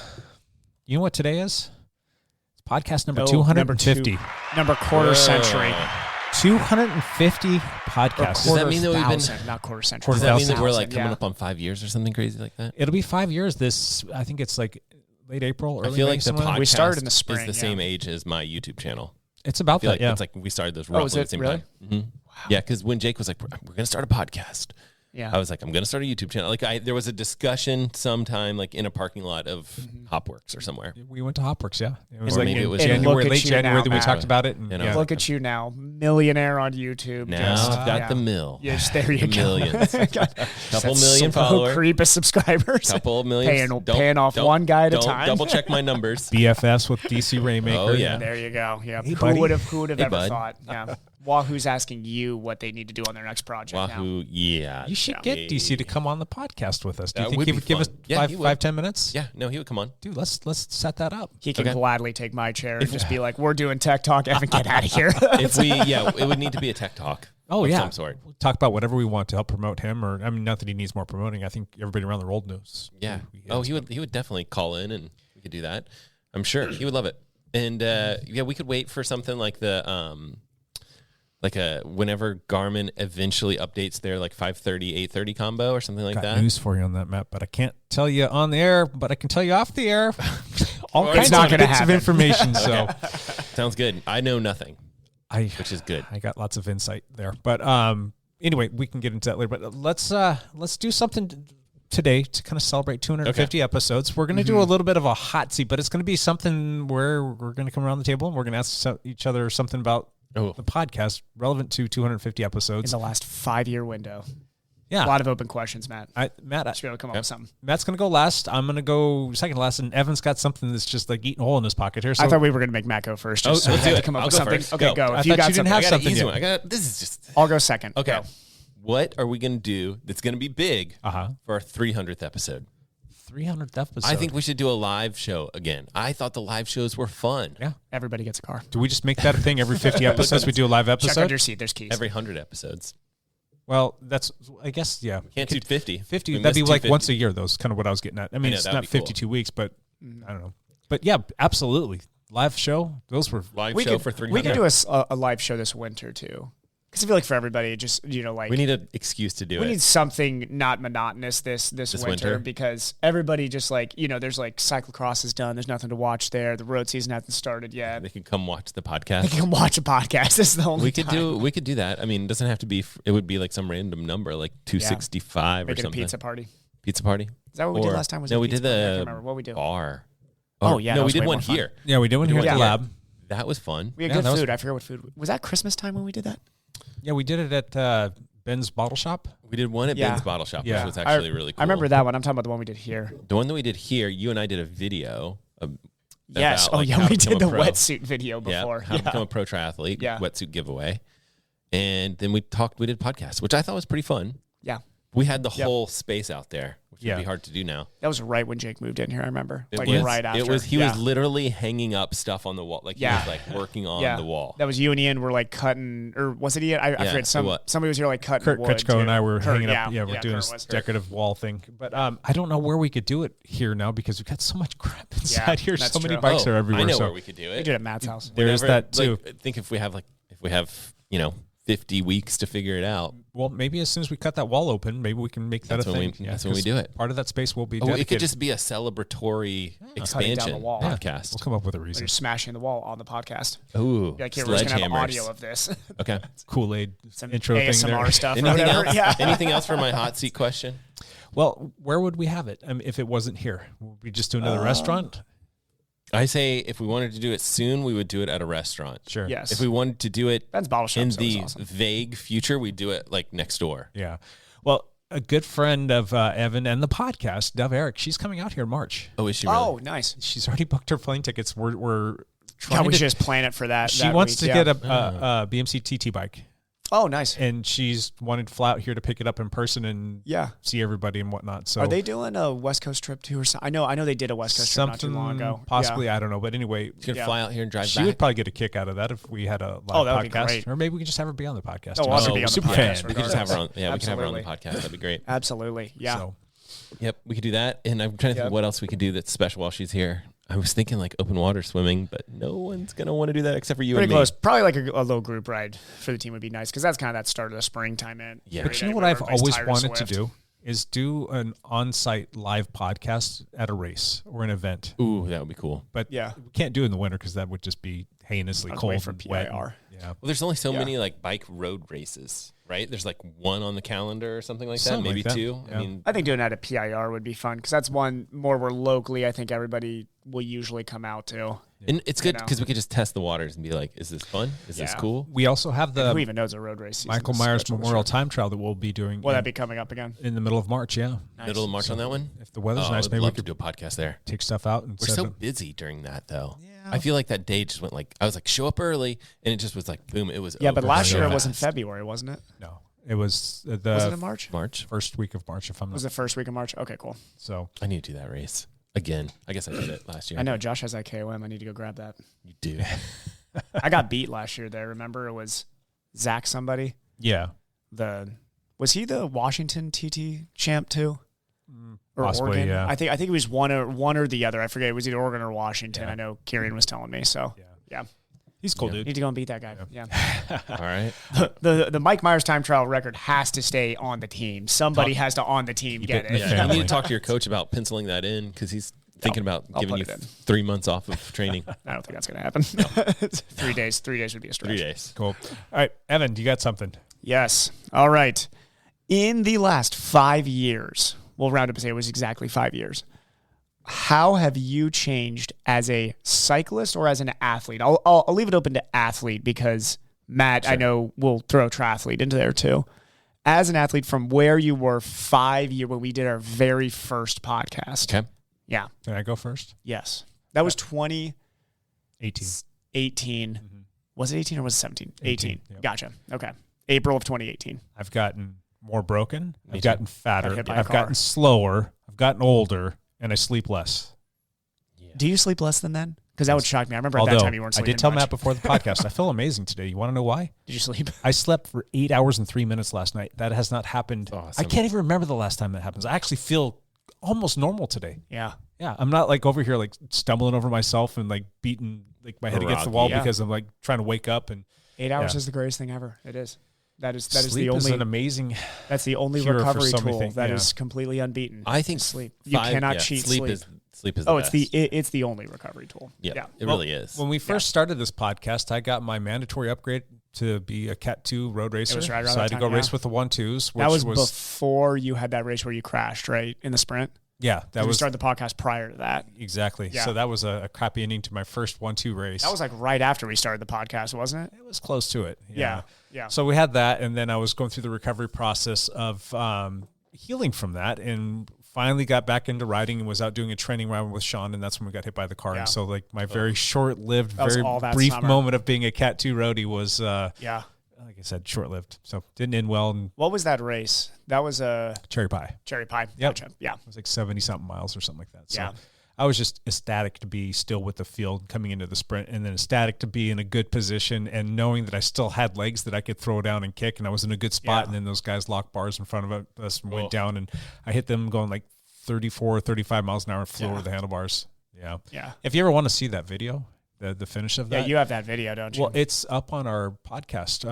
you know what today is? It's podcast number 250. Number quarter century. 250 podcasts. Does that mean that we've been? Thousand, not quarter century. Does that mean that we're Thousand, like coming yeah. up on 5 years or something crazy like that? It'll be 5 years. This, I think it's like late April. Early I feel May, like the somewhere. podcast We started in the spring, is the same age as my YouTube channel. It's I about feel that. like Yeah. it's like we started those Oh, roughly is at it the same really? time. Mm-hmm. Yeah, because when Jake was like, "We're going to start a podcast," Yeah. I was like, I'm going to start a YouTube channel. Like there was a discussion sometime like in a parking lot of Hopworks or somewhere. We went to Hopworks, yeah. It was Or like maybe in it was January, look at late you January now, that we Matt. talked about it. And, You know, yeah. Look at you now, millionaire on YouTube. Now just, I've got the mill. Yes, there you The go. millions. Couple million Slow followers. creep of subscribers. Couple million. Paying off one guy at a don't time. Double check my numbers. BFFs with DC Rainmaker. Oh, yeah. There you go. Yeah. Hey, Who buddy. would have Hey, ever bud. thought? Yeah. Wahoo's asking you what they need to do on their next project. Wahoo, yeah. You should get DC to come on the podcast with us. Do you That think would he be would give us fun. Yeah, he would. 10 minutes? Yeah, no, he would come on. Dude, let's set that up. He can Okay. gladly take my chair and just be like, "We're doing tech talk. Evan, get out of here." It would need to be a tech talk. Oh, of yeah. some sort. We'll talk about whatever we want to help promote him, or I mean, not that he needs more promoting. I think everybody around the world knows. Yeah. who He would definitely call in and we could do that. I'm sure he would love it. And yeah, we could wait for something like the whenever Garmin eventually updates their like 530 830 combo or something like Got that. news for you on that, Matt, but I can't tell you on the air, but I can tell you off the air. All It's kinds not of gonna bits of happen. information. So Sounds good. I know nothing, which is good. I got lots of insight there. But anyway, we can get into that later. But let's do something today to kind of celebrate 250 episodes. We're going to do a little bit of a hot seat, but it's going to be something where we're going to come around the table and we're going to ask each other something about the podcast relevant to 250 In episodes. the last 5-year window. Yeah. A lot of open questions, Matt. Matt, Should be able to come up with something. Matt's going to go last. I'm going to go second last, and Evan's got something that's just like eating a hole in his pocket here. So I thought we were going to make Matt go first. Just so let's we do had it. to come up I'll with go something. first. Okay, Go. go. I If you thought got you didn't something, have I got an something easy yet. one. This is just I'll go second. okay. Go. What are we going to do that's going to be big Uh-huh. for our 300th episode? 300th episode. I think we should do a live show again. I thought the live shows were fun. Yeah. Everybody gets a car. Do we just make that a thing every 50 episodes? We do a live Check episode? under your seat. There's keys. Every 100 episodes. Well, that's, I guess, yeah. Can't do 50. 50, We that'd be missed like 250. once a year, though, is kind of what I was getting at. I mean, know, it's that'd not be cool. 52 weeks, but I don't know. But yeah, absolutely. Live show, those were Live We show could, for 300. we could do a live show this winter, too. Because I feel like for everybody, just, like... We need an excuse to do We it. need something not monotonous this winter, because everybody just like, there's like cyclocross is done. There's nothing to watch there. The road season hasn't started yet. They can come watch the You podcast. can watch a podcast. This is the only We could time. do that. I mean, it doesn't have to be. It would be like some random number, like 265 or Make it a something. pizza party. Pizza party. Is that what we did last time? Was no, it we pizza did party? I the can't remember what we did. bar. Oh, yeah, that no, we was did way one more fun. here. Yeah, we did one here at Yeah. the lab. That was fun. We had Yeah, good that was- food. I forget what food. Was that Christmas time when we did that? Yeah, we did it at Ben's Bottle Shop. We did one at Yeah. Ben's Bottle Shop, Yeah. which was actually really cool. I remember that one. I'm talking about the one we did here. The one that we did here, you and I did a video. Yes. about, like, Oh, how yeah. to We become did a the pro. wetsuit video before. Yeah, how to become a pro triathlete. Yeah. Wetsuit giveaway. And then we did podcast, which I thought was pretty fun. Yeah. We had the whole space out there, which Yeah. would be hard to do now. That was right when Jake moved in here. I remember. It Like was, right after. He Yeah. was literally hanging up stuff on the wall. Like he Yeah. was like working on Yeah. the wall. That was you and Ian were like cutting, or was it Ian? I forget. it was. Somebody was here like cutting Kurt wood. Kutchko and I were Kurt, hanging up. Yeah, we're doing Kurt this was. decorative wall thing. But I don't know where we could do it here now because we've got so much crap inside here. that's So many true. bikes are everywhere. I know so where we could do We it. did it at Matt's house. there is that too. Like, I think if we have 50 weeks to figure it out. Well, maybe as soon as we cut that wall open, maybe we can make that That's a when thing. that's when we 'cause do it. Part of that space will be Oh, dedicated. it could just be a celebratory Cutting down the expansion wall. podcast. We'll come up with a You're reason. smashing the wall on the podcast. Ooh, Like here, we're just gonna have sledgehammers. audio of this. Okay. Kool-Aid Some intro thing ASMR there. stuff. or Anything whatever. else? Yeah. Anything else for my hot seat question? Well, where would we have it if it wasn't here? Would we just do another restaurant? I say if we wanted to do it soon, we would do it at a restaurant. Sure. Yes. If we wanted to do it Ben's Bottle Shop in is always the awesome. vague future, we'd do it like next door. Yeah. Well, a good friend of Evan and the podcast, Dove Eric, she's coming out here in March. Oh, is she really? Oh, nice. She's already booked her plane tickets. We're God, trying we to. should just plan it for that. She that wants week, to yeah. get a BMC TT bike, Oh, nice. and she's wanted to fly out here to pick it up in person and Yeah. see everybody and whatnot. So Are they doing a West Coast trip too, or something? I know they did a West Coast trip not too something long ago. possibly? Yeah. I don't know, but anyway, She's gonna Yeah. fly out here and drive she back. would probably get a kick out of that if we had a live Oh, that would be podcast, great. or maybe we could just have her be on the podcast. Oh, too. I'll have to be on the super podcast fan. we could just have her on. regardless. Yeah, we can have her on the Absolutely. podcast. That'd be great. Absolutely. Yeah. So, Yep, we could do that. And I'm trying to think Yep. what else we could do that's special while she's here. I was thinking like open water swimming, but no one's gonna want to do that except for you Pretty and close. me. Probably like a little group ride for the team would be nice because that's kind of that start of the springtime in. Yeah. but you know what I've always wanted to do is do an on-site live podcast at a race or an event. Ooh, that would be cool. But Yeah. we can't do it in the winter because that would just be heinously I'd cold wait for and wet. PIR. Yeah. Well, there's only so Yeah. many like bike road races, right? There's like one on the calendar or something like that, Something maybe like that. two. Yeah. I mean, I think doing that at PIR would be fun because that's one more where locally I think everybody will usually come out to. and it's good know. because we could just test the waters and be like, is this fun? Is this cool? We also have Who the even knows a road race season Michael is Myers scheduled this Memorial year? Time Trial that we'll be doing Will that be coming up again? in the middle of March. Yeah. Middle of March on that one? If the weather's nice, I'd maybe we love to could do a podcast there. take stuff out and We're set so up. busy during that though. I feel like that day just went like, I was like, show up early, and it just was like, boom, it was Yeah, but over last so year it was in fast. February, wasn't it? No, it was the Was it in March? March. first week of March, if I'm Was not. it first week of March? Okay, cool. So I need to do that race again. I guess I did it last year. I know Josh has that KOM. I need to go grab that. You do. I got beat last year there. Remember, it was Zach somebody. yeah, Was he the Washington TT champ too? Or possibly, Oregon? yeah. I think it was one or the other. I forget. It was either Oregon or Washington. Yeah. I know Kieran was telling me. So yeah. he's cool, dude. Need to go and beat that guy. Yeah. All right. The Mike Myers time trial record has to stay on the team. Somebody has to on the team get it in it. the Yeah, you family. need to talk to your coach about penciling that in because he's thinking about I'll giving put you it in. 3 months off of training. I don't think that's going to happen. 3 days. 3 days would be a stretch. 3 days. Cool. All right, Evan, you got something? Yes. All right. In the last 5 years, we'll round up and say it was exactly 5 years. How have you changed as a cyclist or as an athlete? I'll leave it open to athlete because Matt, I know, will throw triathlete into there too. As an athlete from where you were 5 years when we did our very first podcast. Okay. Yeah. Can I go first? Yes. That was 2018. 18. Was it 18 or was it 17? 18. yep. Gotcha. Okay. April of 2018. I've gotten more broken. Me I've too. gotten Got fatter. hit by a I've car. gotten slower. I've gotten older, and I sleep less. Do you sleep less than then? Because that would shock me. I remember at Although that time you weren't I sleeping did tell much. Matt before the podcast, I feel amazing today. You want to know why? Did you sleep? I slept for 8 hours and 3 minutes last night. That has not happened. Awesome. I can't even remember the last time that happens. I actually feel almost normal today. Yeah. Yeah, I'm not like over here like stumbling over myself and like beating like my head against the wall Yeah. because I'm like trying to wake up and 8 hours Yeah. is the greatest thing ever. It is. That is sleep the is only an amazing. that's the only cure for recovery so many tool things, that yeah. is completely unbeaten. I think sleep. You cannot cheat sleep. Sleep is the Oh, best. it's the only recovery tool. Yeah, it really is. When we first started this podcast, I got my mandatory upgrade to be a Cat 2 road racer. was right around so I had that to go time, race yeah. with the 1-2s. Which That was before you had that race where you crashed, right? In the sprint. yeah, that We was started the podcast prior to that. exactly. Yeah. So that was a crappy ending to my first 1-2 race. That was like right after we started the podcast, wasn't it? It was close to it. Yeah. Yeah. So we had that, and then I was going through the recovery process of healing from that, and finally got back into riding and was out doing a training round with Sean, and that's when we got hit by the car. Yeah. And so like my very short-lived, That was very all that brief summer. moment of being a Cat 2 roadie was, Yeah. like I said, short-lived. So didn't end well, and What was that race? That was a cherry pie. cherry pie. Yep. Gotcha. Yeah. It was like 70-something miles or something like that. So Yeah. I was just ecstatic to be still with the field coming into the sprint, and then ecstatic to be in a good position and knowing that I still had legs that I could throw down and kick, and I was in a good spot. Yeah. And then those guys locked bars in front of us and went down, and I hit them going like 34, 35 miles an hour and flew over the handlebars. Yeah. Yeah. If you ever want to see that video, the finish of Yeah, that. you have that video, don't you? Well, it's up on our podcast,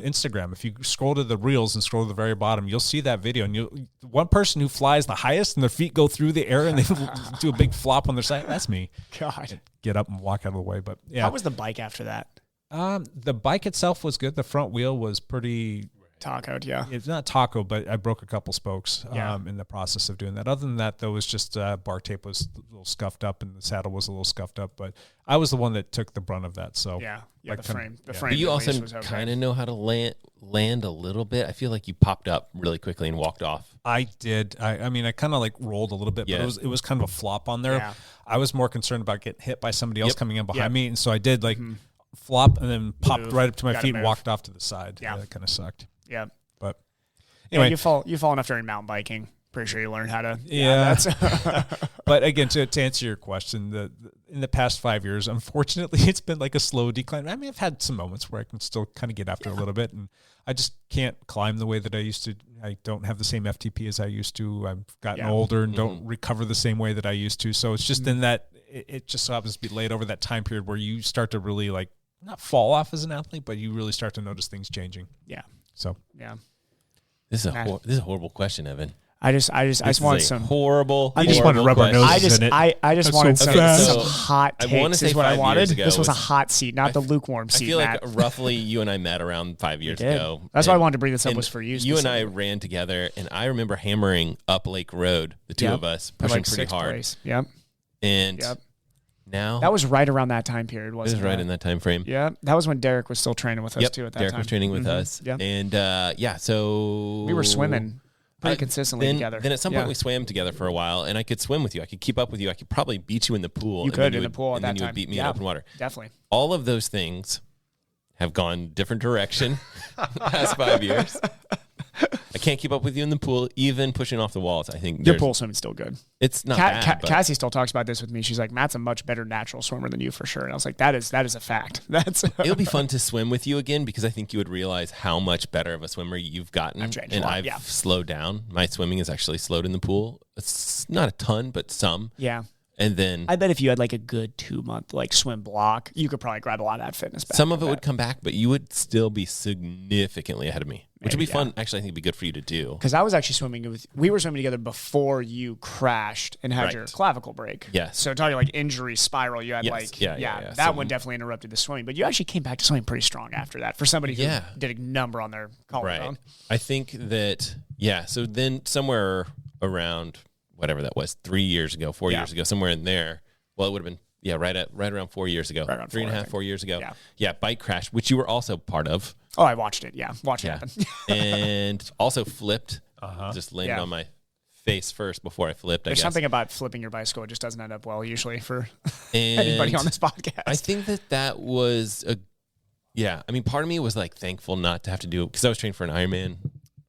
Instagram. If you scroll to the reels and scroll to the very bottom, you'll see that video. And one person who flies the highest and their feet go through the air and they do a big flop on their side. That's me. God. Get up and walk out of the way. But yeah, How was the bike after that? the bike itself was good. The front wheel was pretty. Tacoed, yeah. It's not taco, but I broke a couple spokes Yeah. in the process of doing that. Other than that, though, it was just bar tape was a little scuffed up and the saddle was a little scuffed up. But I was the one that took the brunt of that. So Yeah. Yeah, like, the frame. The yeah. frame. But you at also least was okay. kind of know how to land a little bit. I feel like you popped up really quickly and walked off. I did. I mean, I kind of like rolled a little bit, Yeah. but it was kind of a flop on there. Yeah. I was more concerned about getting hit by somebody else Yep. coming in behind Yep. me, and so I did like flop and then popped Move. right up to my Gotta feet and move. walked off to the side. Yeah. That kind of sucked. Yeah. But Anyway, anyway, you fall enough during mountain biking. Pretty sure you learned how to. Yeah. That's but again, to answer your question, in the past 5 years, unfortunately, it's been like a slow decline. I mean, I've had some moments where I can still kind of get after it a little bit, and I just can't climb the way that I used to. I don't have the same FTP as I used to. I've gotten Yeah. older and don't recover the same way that I used to. So it's just in that it just so happens to be laid over that time period where you start to really like not fall off as an athlete, but you really start to notice things changing. yeah. So Yeah. This is a horrible question, Evan. I just want some horrible. I just want to rub our question. noses in it. I just That's wanted so some, fast. some So, hot I wanna takes. say Is what I 5 wanted. years ago This was a was- hot seat, not the lukewarm I seat. feel like Matt. roughly you and I met around 5 years did. ago. That's why I And- wanted to bring this up and was for you You and I specifically. ran together, and I remember hammering up Lake Road, the two Yep. of us, At, pushing like, pretty sixth hard. place. Yep. And Yep. now That was right around that time period, it wasn't was it? right in that time frame. Yeah, that was when Derek was still training with us Yep, too. At that Derek time, was training with Mhm. us. Yeah, And so we were swimming pretty consistently then, together. Then at some Yeah. point we swam together for a while, and I could swim with you. I could keep up with you. I could probably beat you in the pool. You and could then in the would- pool at and that then you time. would beat me Yeah. in open water. Definitely. All of those things have gone different direction the past 5 years. I can't keep up with you in the pool, even pushing off the walls. I think Your there's- pool swimming's still good. It's not bad. but Cassie still talks about this with me. She's like, Matt's a much better natural swimmer than you for sure. And I was like, that is a fact. That's it'll be fun to swim with you again because I think you would realize how much better of a swimmer you've gotten. I've changed a and lot, I've yeah. slowed down. My swimming is actually slowed in the pool. It's not a ton, but some. yeah. And then I bet if you had like a good 2-month like swim block, you could probably grab a lot of that fitness back. some of it would come back, but you would still be significantly ahead of me, which would be Maybe, fun. Actually, I think it'd be good for you to do. Because I was actually swimming we were swimming together before you crashed and had Right. your clavicle break. Yes. So talking like injury spiral, you had Yes. like Yeah. that So- one definitely interrupted the swimming. But you actually came back to swimming pretty strong after that for somebody who Yeah. did a number on their collarbone. Right. I think that, yeah. So then somewhere around whatever that was, 3 years ago, 4 years ago, somewhere in there. Well, it would have been, right around 4 years ago. Right around 3 and a 4, I half, think. 4 years ago. Yeah. Yeah. Bike crash, which you were also part of. Oh, I watched it. Yeah. Watched it Yeah. happen. And also flipped. Just landed Yeah. on my face first before I flipped, I There's guess. something about flipping your bicycle. It just doesn't end up well usually for And anybody on this podcast. I think that was yeah. I mean, part of me was like thankful not to have to do it because I was training for an Ironman.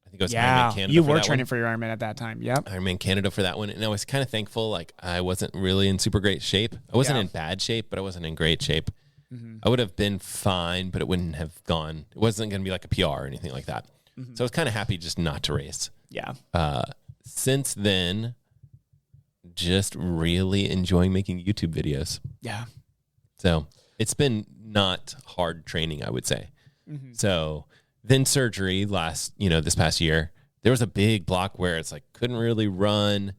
I think it was Ironman Canada. you for were that training one. for your Ironman at that time. Yep. Ironman Canada for that one, and I was kind of thankful. Like I wasn't really in super great shape. I wasn't Yeah. in bad shape, but I wasn't in great shape. Mm-hmm. I would have been fine, but it wouldn't have gone. It wasn't going to be like a PR or anything like that. Mm-hmm. So I was kind of happy just not to race. Yeah. Since then, just really enjoying making YouTube videos. Yeah. So it's been not hard training, I would say. Mm-hmm. So then surgery this past year, there was a big block where it's like couldn't really run,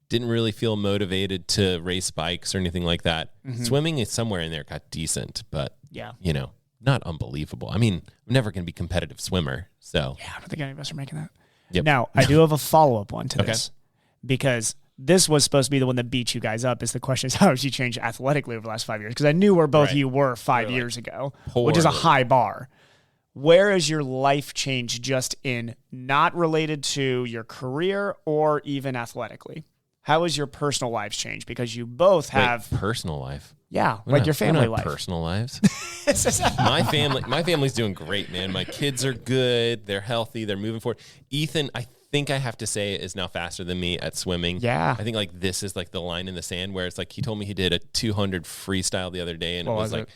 didn't really feel motivated to race bikes or anything like that. Swimming is somewhere in there got decent, but Yeah. not unbelievable. I mean, I'm never going to be a competitive swimmer. So Yeah, I don't think any of us are making that. Yep. Now, I do have a follow-up one to Okay. this because this was supposed to be the one that beat you guys up. Is the question is how has you changed athletically over the last 5 years? Because I knew where both of you were 5 years ago, which is a poorly. high bar. Where has your life changed just in not related to your career or even athletically? How has your personal lives changed? Because you both have, personal life. yeah, We're like not- your we family don't have life. personal lives. my family's doing great, man. My kids are good. They're healthy. They're moving forward. Ethan, I think I have to say, is now faster than me at swimming. Yeah. I think like this is like the line in the sand where it's like he told me he did a 200 freestyle the other day and What it was was like it?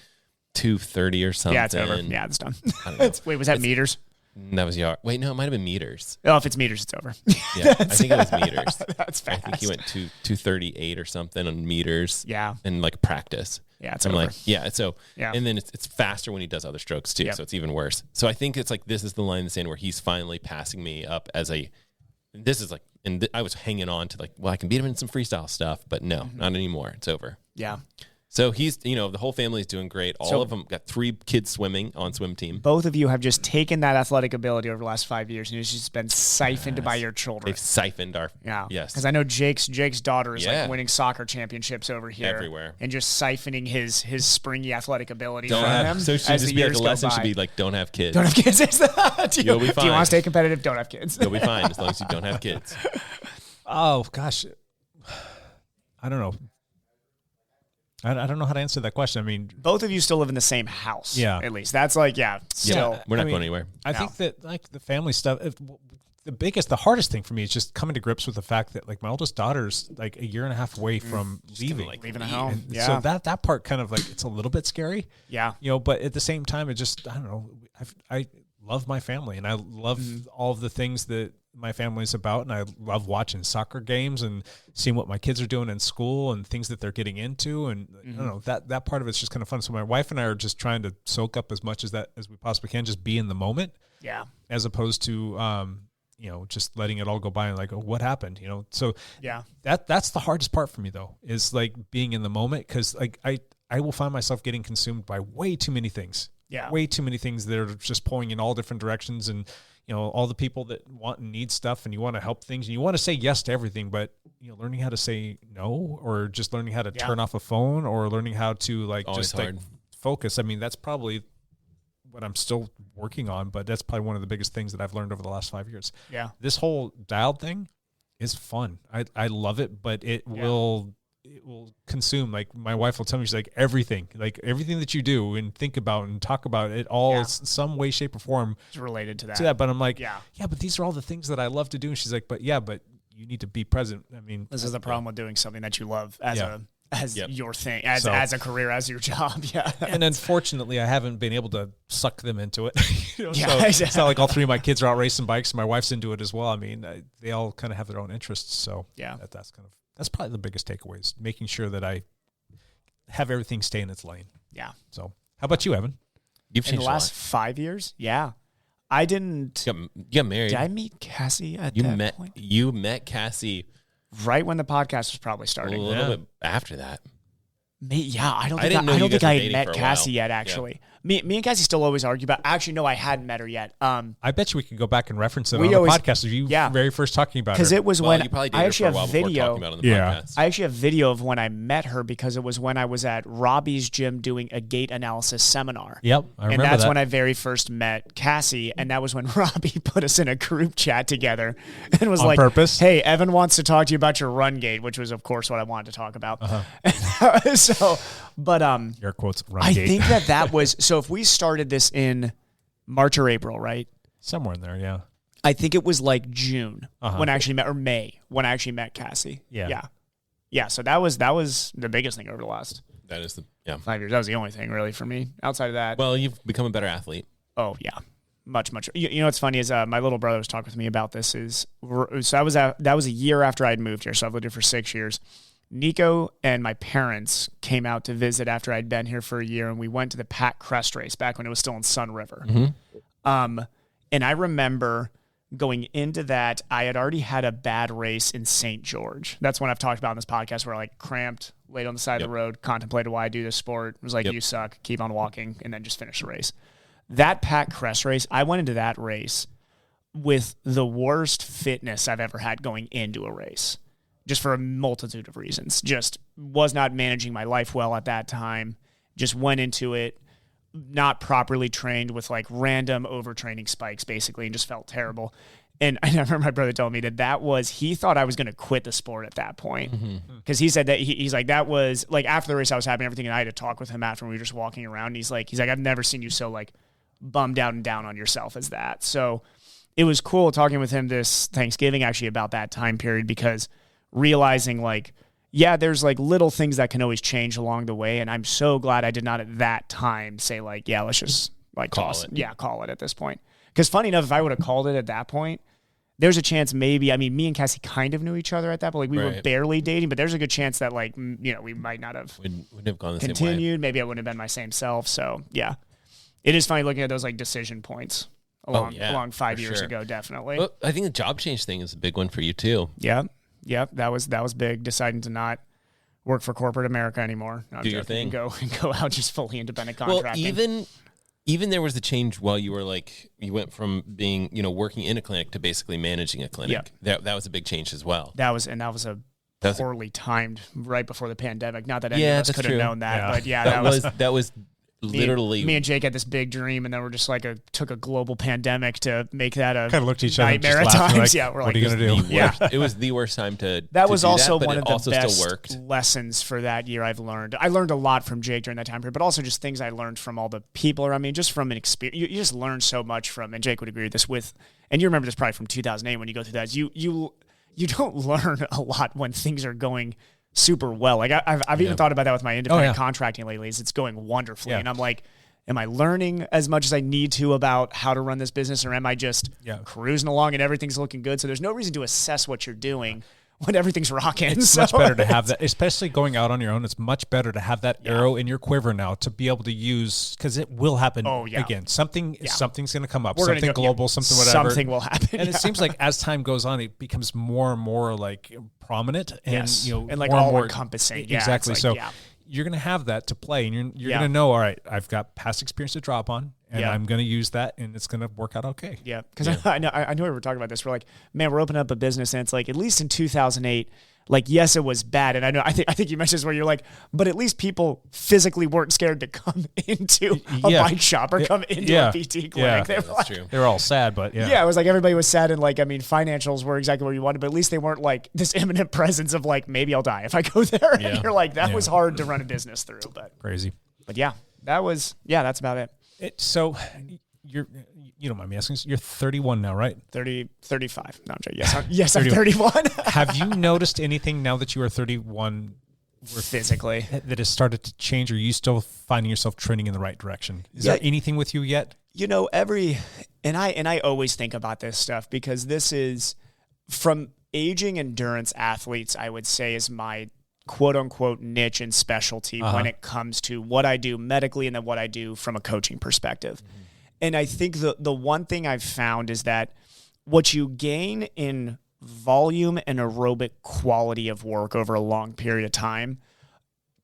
230 or something. Yeah, it's over. Yeah, it's done. I don't know. Wait, was that meters? That was yard. Wait, no, it might have been meters. Oh, if it's meters, it's over. Yeah, I think it was meters. That's I fast. think he went to 238 or something on meters. Yeah. And like practice. Yeah, it's I'm over. like, yeah. So, Yeah. and then it's faster when he does other strokes too. Yep. So it's even worse. So I think it's like, this is the line in the sand where he's finally passing me up as this is like, and I was hanging on to like, well, I can beat him in some freestyle stuff, but no, Mm-hmm. not anymore. It's over. Yeah. So he's, the whole family's doing great. All So- of them got 3 kids swimming on swim team. Both of you have just taken that athletic ability over the last 5 years and it's just been siphoned by your children. They've siphoned our, Yeah. yes. Because I know Jake's daughter is Yeah. like winning soccer championships over here. Everywhere. And just siphoning his springy athletic ability Don't from have, him. so should as just the be like years a go lesson by. should be like, don't have kids. Don't have kids. do You'll be Do you want fine. to stay competitive? Don't have kids. You'll be fine as long as you don't have kids. Oh gosh, I don't know. I don't know how to answer that question. I mean, Both of you still live in the same house. Yeah. At least. That's like, still. We're not I mean, going anywhere. I think that like the family stuff. The hardest thing for me is just coming to grips with the fact that like my oldest daughter's like a year and a half away from leaving. Leaving the home. And Yeah. So that part kind of like it's a little bit scary. Yeah. But at the same time, it just I don't know. I love my family and I love all of the things that my family's about, and I love watching soccer games and seeing what my kids are doing in school and things that they're getting into, and I don't know, that part of it's just kind of fun. So my wife and I are just trying to soak up as much as we possibly can, just be in the moment. Yeah. As opposed to just letting it all go by and like, oh, what happened? So Yeah. that's the hardest part for me though, is like being in the moment. Cause like I will find myself getting consumed by way too many things. Yeah. Way too many things that are just pulling in all different directions, and all the people that want and need stuff, and you want to help things, and you want to say yes to everything, but learning how to say no, or just learning how to turn off a phone, or learning how to like Always just like hard. focus. I mean, that's probably what I'm still working on, but that's probably one of the biggest things that I've learned over the last 5 years. Yeah. This whole dialed thing is fun. I love it, but it will consume. Like my wife will tell me, she's like, everything that you do and think about and talk about it all some way, shape, or form It's related to that. But I'm like, Yeah. but these are all the things that I love to do. And she's like, but you need to be present. I mean, This is the problem with doing something that you love as your thing, as a career, as your job. Yeah. And unfortunately, I haven't been able to suck them into it. So exactly. it's not like all three of my kids are out racing bikes and my wife's into it as well. I mean, they all kind of have their own interests. So that's probably the biggest takeaway, is making sure that I have everything stay in its lane. Yeah. So how about you, Evan? You've In changed the a last lot. 5 years? Yeah. I didn't. You got married. Did I meet Cassie at you that met point? you met Cassie Right when the podcast was probably a starting. little bit after that. I don't I think didn't know you think guys were I had dating met for a Cassie while. yet. Yeah. Actually, me and Cassie still always argue about. Actually, no, I hadn't met her yet. I bet you we could go back and reference it We on the always- podcast of you very first talking about because her. it was Well, when you probably dated I her actually for a while have before video. talking about it on the Yeah. podcast. I actually have video of when I met her, because it was when I was at Robbie's gym doing a gait analysis seminar. Yep, I remember And that's that. when I very first met Cassie, and that was when Robbie put us in a group chat together and was On like, purpose? "Hey, Evan wants to talk to you about your run gait," which was, of course, what I wanted to talk about. So, but Air quotes, run I gate. think that was so. If we started this in March or April, right? Somewhere in there, yeah. I think it was like June Uh-huh. when I actually met, or May when I actually met Cassie. Yeah. Yeah. So that was the biggest thing over the last That is 5 years. That was the only thing really for me. Outside of that, Well, you've become a better athlete. oh yeah, much. You know what's funny is my little brother was talking with me about this. That was a year after I'd moved here, so I've lived here for 6 years. Nico and my parents came out to visit after I'd been here for a year, and we went to the Pat Crest race back when it was still in Sun River. And I remember going into that, I had already had a bad race in St. George. That's when I've talked about in this podcast where I like cramped, laid on the side of the road, contemplated why I do this sport. It was like, you suck, keep on walking, and then just finish the race. That Pat Crest race, I went into that race with the worst fitness I've ever had going into a race, just for a multitude of reasons. Just was not managing my life well at that time. Just went into it not properly trained with like random overtraining spikes, basically, and just felt terrible. And I remember my brother told me he thought I was going to quit the sport at that point. Because he said that he's like, that was like after the race I was having everything, and I had to talk with him after, we were just walking around. And he's like, I've never seen you so like bummed out and down on yourself as that. So it was cool talking with him this Thanksgiving actually about that time period, because realizing like, yeah, there's like little things that can always change along the way. And I'm so glad I did not at that time say like, yeah, let's just like call it at this point. Because funny enough, if I would have called it at that point, there's a chance maybe, I mean, me and Cassie kind of knew each other at that point. Like we were barely dating, but there's a good chance that like, we might not have Wouldn't have gone the same way. continued. Maybe I wouldn't have been my same self. So yeah, it is funny looking at those like decision points along 5 years ago, definitely. Well, I think the job change thing is a big one for you too. Yeah. That was big. Deciding to not work for corporate America anymore. No, I'm Do your joking. thing. And go out just fully independent Well, contracting. even there was a change while you were like, you went from being, working in a clinic to basically managing a clinic. That was a big change as well. That was a poorly timed right before the pandemic. Not that any of us could have known that, but that was literally me and Jake had this big dream, and then we're just like took a global pandemic to make that a kind of looked at each other and nightmare just at laughed. times. Like, We're what like, are you going to do? Yeah. It was the worst time to That was do also but one it of the also best still worked. lessons for that year I've learned. I learned a lot from Jake during that time period, but also just things I learned from all the people around me, just from an experience. You just learn so much from, and Jake would agree with this, and you remember this probably from 2008 when you go through that. You don't learn a lot when things are going super well. Like I've even thought about that with my independent contracting lately. It's going wonderfully, and I'm like, am I learning as much as I need to about how to run this business, or am I just cruising along and everything's looking good? So there's no reason to assess what you're doing when everything's rocking. It's much better to have that, especially going out on your own. It's much better to have that arrow in your quiver now to be able to use, because it will happen again. Something's going to come up. Something global, something whatever. Something will happen. And it seems like as time goes on, it becomes more and more like prominent and and like more all and more encompassing. Exactly. Like, so you're going to have that to play, and you're going to know, all right, I've got past experience to drop on, and I'm going to use that, and it's going to work out okay. Yeah, because I know we were talking about this. We're like, man, we're opening up a business, and it's like, at least in 2008, like, yes, it was bad, and I think you mentioned this where you're like, but at least people physically weren't scared to come into a bike shop or come into a PT clinic. Yeah, they were that's true. They were all sad, but it was like everybody was sad, and like, I mean, financials were exactly where you wanted, but at least they weren't like this imminent presence of like, maybe I'll die if I go there. And you're like, that was hard to run a business through, but crazy. But that's about it. So you don't mind me asking, you're 31 now, right? 35. No, I'm joking. Yes, I'm 31. Have you noticed anything now that you are 31 physically that has started to change, or are you still finding yourself trending in the right direction? Is there anything with you yet? You know, and I always think about this stuff, because this is, from aging endurance athletes, I would say, is my quote unquote niche and specialty when it comes to what I do medically and then what I do from a coaching perspective. Mm-hmm. And I think the one thing I've found is that what you gain in volume and aerobic quality of work over a long period of time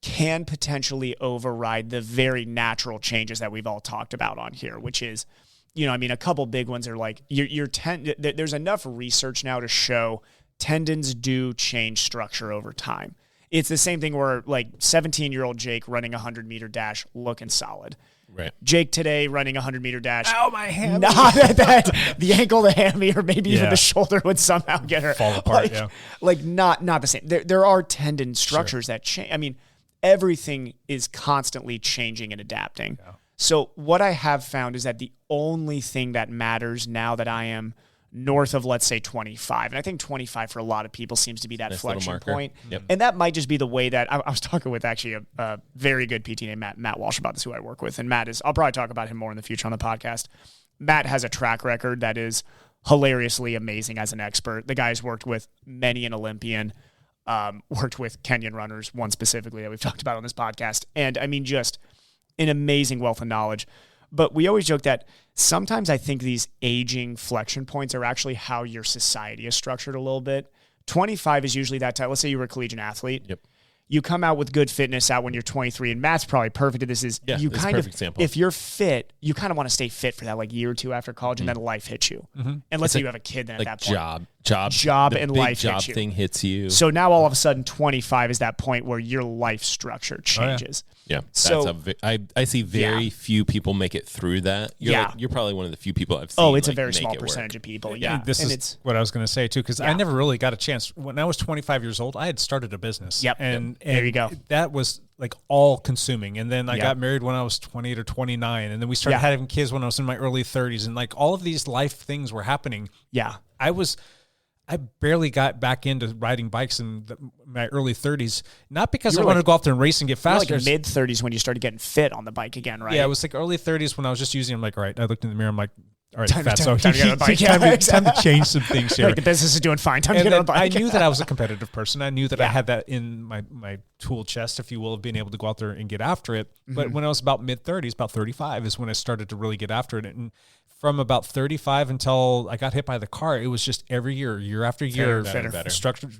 can potentially override the very natural changes that we've all talked about on here, which is, I mean, a couple big ones are like there's enough research now to show tendons do change structure over time. It's the same thing where like 17-year-old Jake running a 100-meter dash looking solid. Right. Jake today running a 100-meter dash. Ow, my hammy. Not that the ankle, the hammy, or maybe even the shoulder would somehow get her. Fall apart, Like not the same. There are tendon structures that change. I mean, everything is constantly changing and adapting. Yeah. So what I have found is that the only thing that matters now that I am north of, let's say, 25. And I think 25 for a lot of people seems to be that flexion point. Yep. And that might just be the way that I was talking with actually a very good PT named Matt Walsh about this, who I work with. And Matt I'll probably talk about him more in the future on the podcast. Matt has a track record that is hilariously amazing as an expert. The guy's worked with many an Olympian, worked with Kenyan runners, one specifically that we've talked about on this podcast. And I mean, just an amazing wealth of knowledge. But we always joke that sometimes I think these aging flexion points are actually how your society is structured a little bit. 25 is usually that time. Let's say you were a collegiate athlete. Yep. You come out with good fitness out when you're 23, and Matt's probably perfect at this. You kind of, example. If you're fit, you kind of want to stay fit for that like year or two after college, and then life hits you. Mm-hmm. And let's say you have a kid, then like at that point, job and big life job hits you. thing hits you. So now all of a sudden, 25 is that point where your life structure changes. Yeah. So I see very few people make it through that. You're probably one of the few people I've seen. Oh, it's a very small percentage of people. Yeah. This is what I was going to say too, because I never really got a chance. When I was 25 years old, I had started a business. Yep. And there you go. That was like all consuming. And then I got married when I was 28 or 29. And then we started having kids when I was in my early 30s. And like all of these life things were happening. Yeah. I barely got back into riding bikes in my early 30s, not because I wanted to go out there and race and get faster. Like mid 30s when you started getting fit on the bike again, right? Yeah, it was like early 30s when I was just using. I'm like, all right. I looked in the mirror. I'm like, all right, time to get on the bike. Time to change some things here. Like the business is doing fine. Time to get on the bike. I knew that I was a competitive person. I knew that I had that in my tool chest, if you will, of being able to go out there and get after it. Mm-hmm. But when I was about mid 30s, about 35 is when I started to really get after it. And from about 35 until I got hit by the car, it was just every year after year, better. Structured,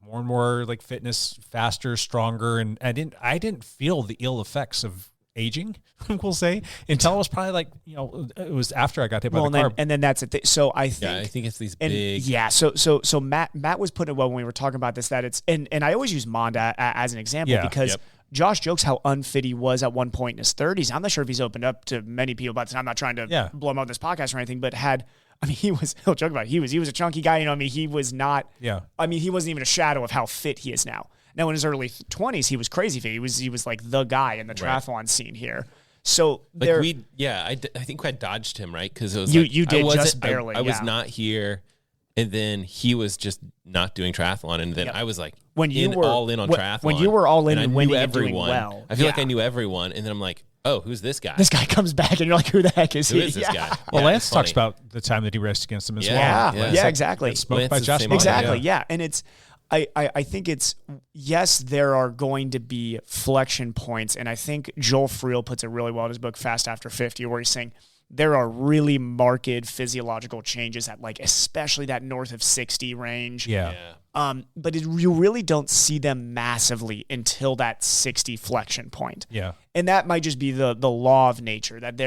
more and more like fitness, faster, stronger, and I didn't feel the ill effects of aging, we'll say, until I was probably like, it was after I got hit by the car. And then that's it. So I think it's these big. Yeah. So Matt was putting it well when we were talking about this, that it's, and I always use Monda as an example because Josh jokes how unfit he was at one point in his 30s. I'm not sure if he's opened up to many people, but I'm not trying to blow him out this podcast or anything, but he'll joke about it. He was a chunky guy, he was not, he wasn't even a shadow of how fit he is now. Now in his early 20s, he was crazy fit. He was like the guy in the triathlon scene here. So I think I dodged him, right? Because it was you did just barely. I was not here, and then he was just not doing triathlon, and then I was like, when you were all in on triathlon, when you were all in and winning and everyone, doing well. I feel like I knew everyone, and then I'm like, oh, who's this guy? This guy comes back, and you're like, who the heck is he? Who is this guy? Well, Lance talks about the time that he raced against him as well. Yeah, exactly. Spoke by Josh. Exactly, yeah. And it's, I think it's, yes, there are going to be flexion points. And I think Joel Friel puts it really well in his book, Fast After 50, where he's saying there are really marked physiological changes at like, especially that north of 60 range. Yeah. But you really don't see them massively until that 60 flexion point. Yeah. And that might just be the law of nature, that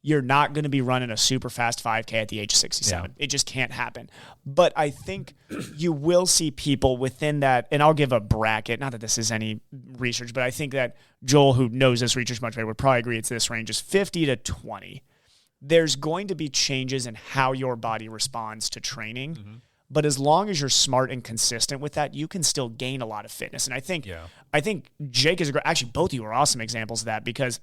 you're not going to be running a super fast 5K at the age of 67. Yeah. It just can't happen. But I think you will see people within that, and I'll give a bracket, not that this is any research, but I think that Joel, who knows this research much better, would probably agree it's this range, is 50 to 20. There's going to be changes in how your body responds to training. Mm-hmm. But as long as you're smart and consistent with that, you can still gain a lot of fitness. And I think Jake is actually, both of you are awesome examples of that, because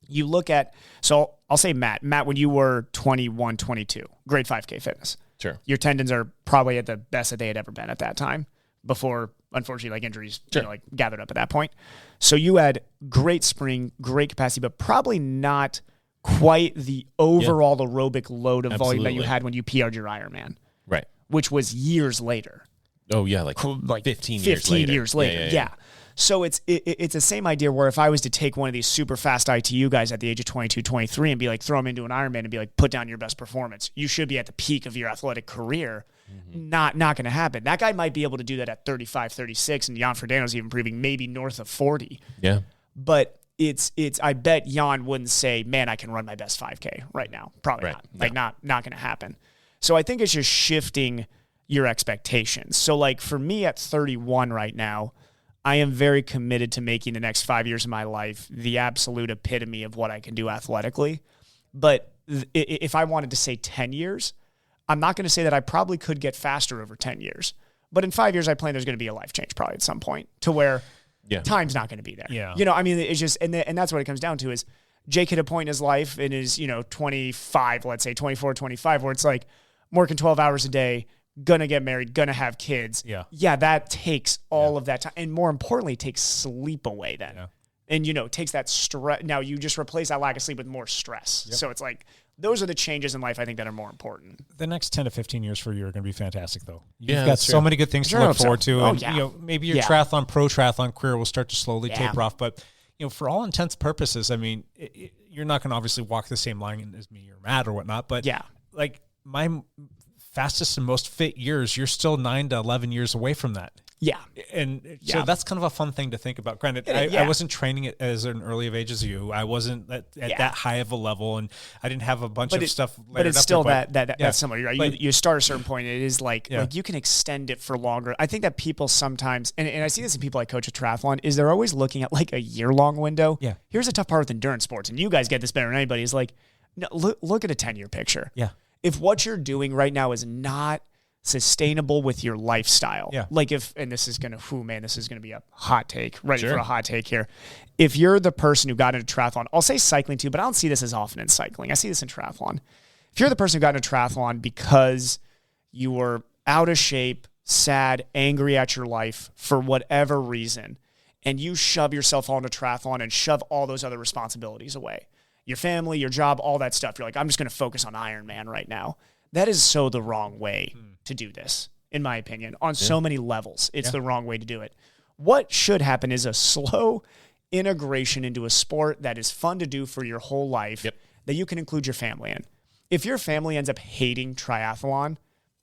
you look at, so I'll say Matt, when you were 21, 22, great 5K fitness. Sure. Your tendons are probably at the best that they had ever been at that time before, unfortunately, like injuries gathered up at that point. So you had great spring, great capacity, but probably not quite the overall aerobic load of volume that you had when you PR'd your Ironman. Right. Which was years later. Oh, yeah, like 15 years later. Yeah. So it's the same idea where if I was to take one of these super fast ITU guys at the age of 22, 23 and be like, throw them into an Ironman and be like, put down your best performance. You should be at the peak of your athletic career. Mm-hmm. Not going to happen. That guy might be able to do that at 35, 36, and Jan Frodeno's even proving maybe north of 40. Yeah. But it's I bet Jan wouldn't say, man, I can run my best 5K right now. Probably not. Like not going to happen. So I think it's just shifting your expectations. So like for me at 31 right now, I am very committed to making the next 5 years of my life the absolute epitome of what I can do athletically. But if I wanted to say 10 years, I'm not going to say that I probably could get faster over 10 years. But in 5 years, I plan there's going to be a life change probably at some point to where time's not going to be there. Yeah. You know, I mean, it's just, and that's what it comes down to is Jake hit a point in his life in his, 25, let's say 24, 25, where it's like, I'm working 12 hours a day, gonna get married, gonna have kids. Yeah, that takes all of that time. And more importantly, it takes sleep away then. Yeah. And, it takes that stress. Now you just replace that lack of sleep with more stress. Yep. So it's like, those are the changes in life I think that are more important. The next 10 to 15 years for you are going to be fantastic, though. You've got so many good things to look forward to. And, maybe your pro triathlon career will start to slowly taper off. But, for all intents and purposes, I mean, you're not going to obviously walk the same line as me or Matt or whatnot. But, like, my fastest and most fit years, you're still 9 to 11 years away from that. Yeah. And so that's kind of a fun thing to think about. Granted, I wasn't training it as an early of age as you. I wasn't at that high of a level, and I didn't have a bunch of stuff. But it's still that's similar. Right? But you start at a certain point, it is like you can extend it for longer. I think that people sometimes, and I see this in people I coach at triathlon, is they're always looking at like a year-long window. Yeah. Here's a tough part with endurance sports, and you guys get this better than anybody, is like, no, look at a 10-year picture. Yeah. If what you're doing right now is not sustainable with your lifestyle, like and this is going to be a hot take, ready for a hot take here. If you're the person who got into triathlon, I'll say cycling too, but I don't see this as often in cycling. I see this in triathlon. If you're the person who got into triathlon because you were out of shape, sad, angry at your life for whatever reason, and you shove yourself onto triathlon and shove all those other responsibilities away, your family, your job, all that stuff. You're like, I'm just going to focus on Ironman right now. That is so the wrong way to do this, in my opinion. On so many levels, it's the wrong way to do it. What should happen is a slow integration into a sport that is fun to do for your whole life that you can include your family in. If your family ends up hating triathlon,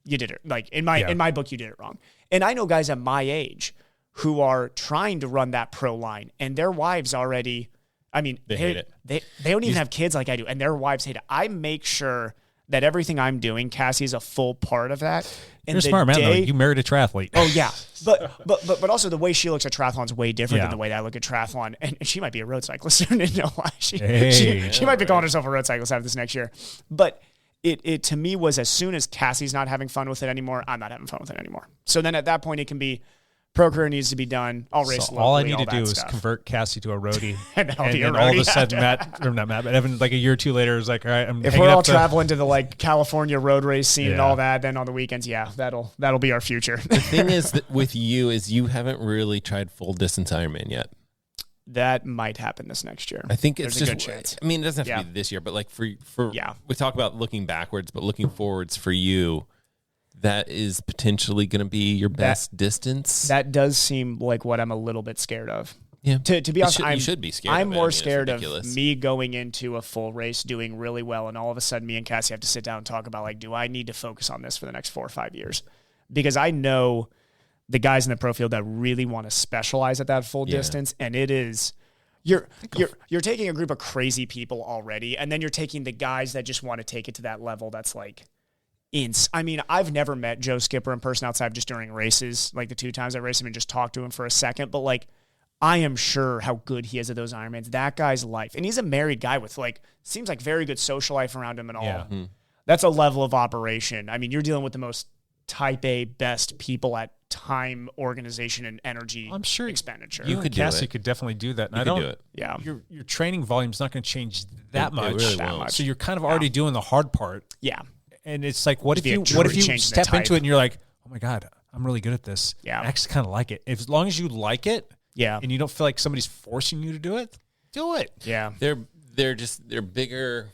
you did it. Like in my book, you did it wrong. And I know guys at my age who are trying to run that pro line, and their wives already, they hate it. They don't even have kids like I do, and their wives hate it. I make sure that everything I'm doing, Cassie's a full part of that. And you're smart, man, though. You married a triathlete. Oh, yeah. But also the way she looks at triathlon is way different than the way that I look at triathlon. And she might be a road cyclist. I didn't know why. She might be calling herself a road cyclist after this next year. But it to me was, as soon as Cassie's not having fun with it anymore, I'm not having fun with it anymore. So then at that point, it can be, pro career needs to be done. I'll race locally, all I need to do is convert Cassie to a roadie. and then all of a sudden, Matt, but Evan, like a year or two later, is like, all right, if we're all traveling to the like California road race scene and all that, then on the weekends, that'll be our future. The thing is that with you is you haven't really tried full distance Ironman yet. That might happen this next year. I think it's There's just a good chance. I mean, it doesn't have to be this year, but like for we talk about looking backwards, but looking forwards for you. that is potentially going to be your best distance. That does seem like what I'm a little bit scared of. Yeah. To be honest, you should be scared. I'm of it. more I mean, scared it's of ridiculous. me going into a full race doing really well, and all of a sudden, me and Cassie have to sit down and talk about like, do I need to focus on this for the next 4 or 5 years? Because I know the guys in the pro field that really want to specialize at that full distance, and it is. You're taking a group of crazy people already, and then you're taking the guys that just want to take it to that level. That's like. I mean, I've never met Joe Skipper in person outside of just during races, like the 2 times I raced him and just talked to him for a second. But like, I am sure how good he is at those Ironmans. That guy's life. And he's a married guy with like, seems like very good social life around him and all. Yeah. That's a level of operation. I mean, you're dealing with the most type A best people at time, organization, and energy I'm sure expenditure. You could and do Cassie it. could definitely do that. And You I could don't. do it. Yeah. Your training volume's not going to change that much. really That won't. much. So you're kind of already doing the hard part. Yeah. And it's like, what if be a you truly changing the step into type. it and you're like, oh my God, I'm really good at this. Yeah. I actually kind of like it. As long as you like it, Yeah. and you don't feel like somebody's forcing you to do it, do it. Yeah. They're bigger.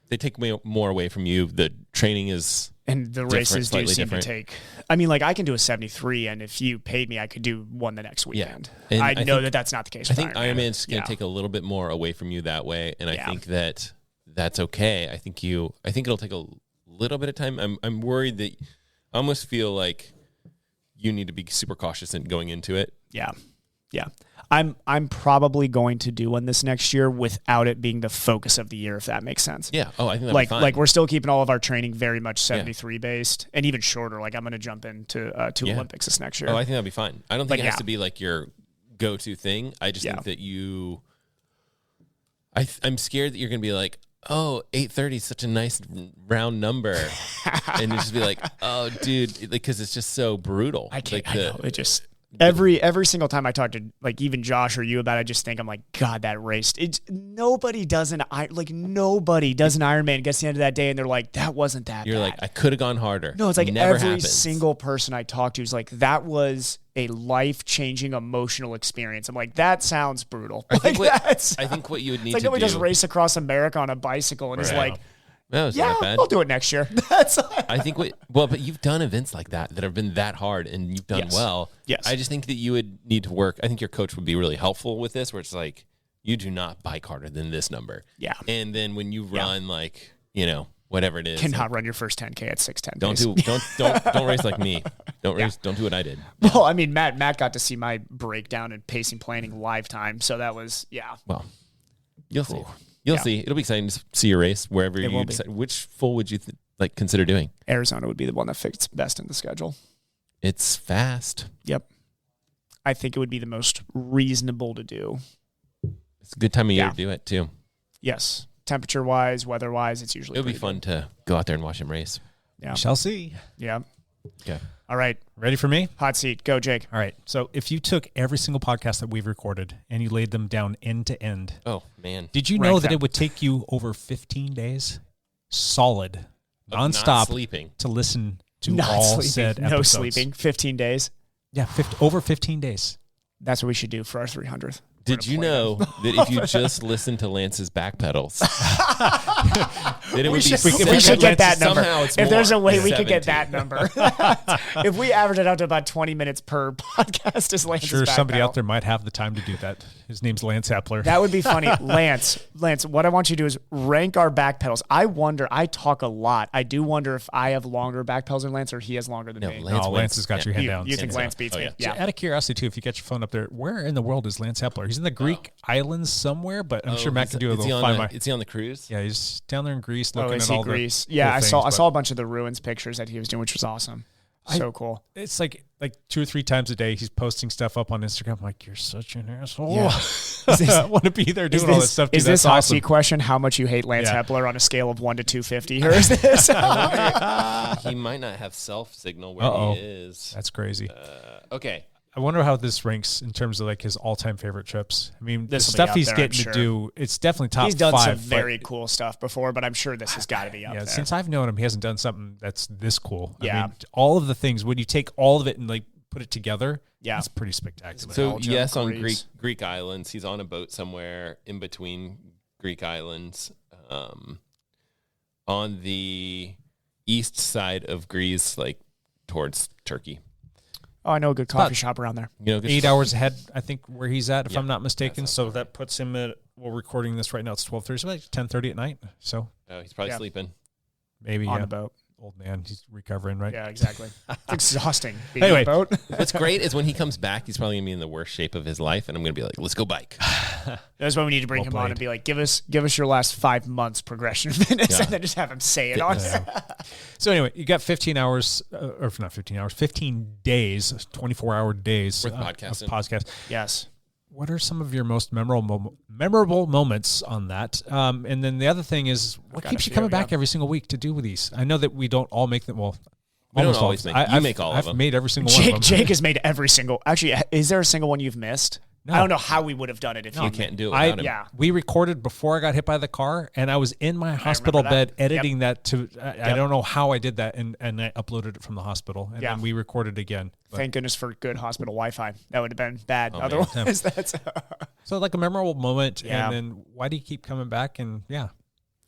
They take more away from you. The training is And the different, races do slightly seem different. to take. I mean, like I can do a 73, and if you paid me, I could do one the next weekend. And I I know think- that that's not the case. I with think Ironman. Ironman's going to take a little bit more away from you that way, and I Yeah. think that's okay. I think it'll take a little bit of time. I'm worried that I almost feel like you need to be super cautious in going into it. Yeah, yeah. I'm probably going to do one this next year without it being the focus of the year, if that makes sense. Yeah. Oh, I think that'd Like be fine. like we're still keeping all of our training very much 73 based and even shorter. Like I'm going to jump into two Olympics this next year. Oh, I think that'd be fine. I don't think Like, it has yeah. to be like your go-to thing. I just think that I'm scared that you're going to be like, oh, 8:30 is such a nice round number. And just be like, oh, dude, because it's just so brutal. I can't. Like I know. It just every single time I talk to like even Josh or you about it, I just think I'm like, God, that race. Nobody does an Ironman gets to the end of that day and they're like, that wasn't that You're bad. like, I could have gone harder. No, it's like Never every happens. single person I talk to is like, that was a life-changing emotional experience. I'm like, that sounds brutal. I think Like, I think what you would need it's like to nobody do. just race across America on a bicycle and is Right. like, No, it's yeah, not bad. I'll do it next year. That's I think but you've done events like that have been that hard and you've done Yes. well. Yes. I just think that you would need to work. I think your coach would be really helpful with this, where it's like, you do not bike harder than this number. Yeah. And then when you run like, whatever it is. cannot run your first 10K at 6:10. Don't race like me. Don't do what I did. Well, I mean, Matt got to see my breakdown and pacing planning live time, so that was Well, you'll see. You'll see. It'll be exciting to see your race wherever It you will be. decide. Which full would you consider doing? Arizona would be the one that fits best in the schedule. It's fast. Yep. I think it would be the most reasonable to do. It's a good time of year to do it too. Yes. Temperature wise, weather wise, it's usually It would be pretty fun to go out there and watch him race. good. Yeah. Shall see. Yeah. Okay. All right. Ready for me? Hot seat. Go, Jake. All right. So if you took every single podcast that we've recorded and you laid them down end to end, Oh man. did you Rank know that them. it would take you over 15 days, solid, Of not nonstop, sleeping. to listen to Not all sleeping. said No episodes? sleeping. 15 days. Yeah, over 15 days. That's what we should do for our 300th. Did you know that if you just listen to Lance's back pedals, then it would be We 7. should get that number. Somehow it's If there's a more. way we could get 17. that number. If we average it out to about 20 minutes per podcast, is Lance's Sure, back somebody pedal. out there might have the time to do that. His name's Lance Hepler. That would be funny. Lance, what I want you to do is rank our back pedals. I talk a lot. I do wonder if I have longer back pedals than Lance or he has longer than No, me. Lance Lance has got your hand down. You think Hands Lance down. beats Oh, me? yeah. Yeah. Out of curiosity, too, if you get your phone up there, where in the world is Lance Hepler? He's in the Greek islands somewhere, but I'm sure Matt can do a little find my. Is he on the cruise? Yeah, he's down there in Greece Oh, looking is at he all Greece? the. Yeah, cool I things, saw a bunch of the ruins pictures that he was doing, which was awesome. So cool. It's like 2 or 3 times a day he's posting stuff up on Instagram. I'm like, you're such an asshole. Yeah. I want to be there doing all that stuff. Dude. Is this That's hot awesome. seat question? How much you hate Lance Yeah. Hepler on a scale of 1 to 250? Or is this? He might not have self signal where Uh-oh. he is. That's crazy. Okay. I wonder how this ranks in terms of like his all-time favorite trips. I mean, the This will be stuff up he's there, getting I'm to sure. do, it's definitely top 5. He's done some but- very cool stuff before, but I'm sure this has got to be up Yeah, there. since I've known him, he hasn't done something that's this cool. I Yeah. mean, all of the things, when you take all of it and like put it together, Yeah. it's pretty spectacular. So Belgium, yes, on Greece. Greek islands, he's on a boat somewhere in between Greek islands. On the east side of Greece, like towards Turkey. Oh, I know a good coffee shop around there. 8 hours ahead, I think, where he's at, if I'm not mistaken. That So that puts him at, we're recording this right now, it's 12:30, so like 10:30 at night. So he's probably sleeping. Maybe on the boat. Old man, he's recovering, right? Yeah, exactly. It's exhausting being Anyway. on a boat. What's great is when he comes back, he's probably gonna be in the worst shape of his life, and I'm gonna be like, "Let's go bike." That's why we need to bring him on and be like, give us your last 5 months progression of fitness, and then just have him say it on. So anyway, you got 15 hours, or not 15 hours, 15 days, 24-hour days With of podcasting. podcast. Yes. What are some of your most memorable moments on that? And then the other thing is, what keeps you coming back every single week to do with these? I know that we don't all make them. Well, We don't almost always make. I've make all of them. I've made every single one of them. Jake has made every single. Actually, is there a single one you've missed? No. I don't know how we would have done it if You can't do it without him. Yeah. We recorded before I got hit by the car, and I was in my hospital remember bed that. editing that to. I don't know how I did that, and I uploaded it from the hospital, and Yeah. then we recorded again. But- Thank goodness for good hospital Wi-Fi. That would have been bad. man. Otherwise, that's. So like a memorable moment, Yeah. and then why do you keep coming back? And yeah,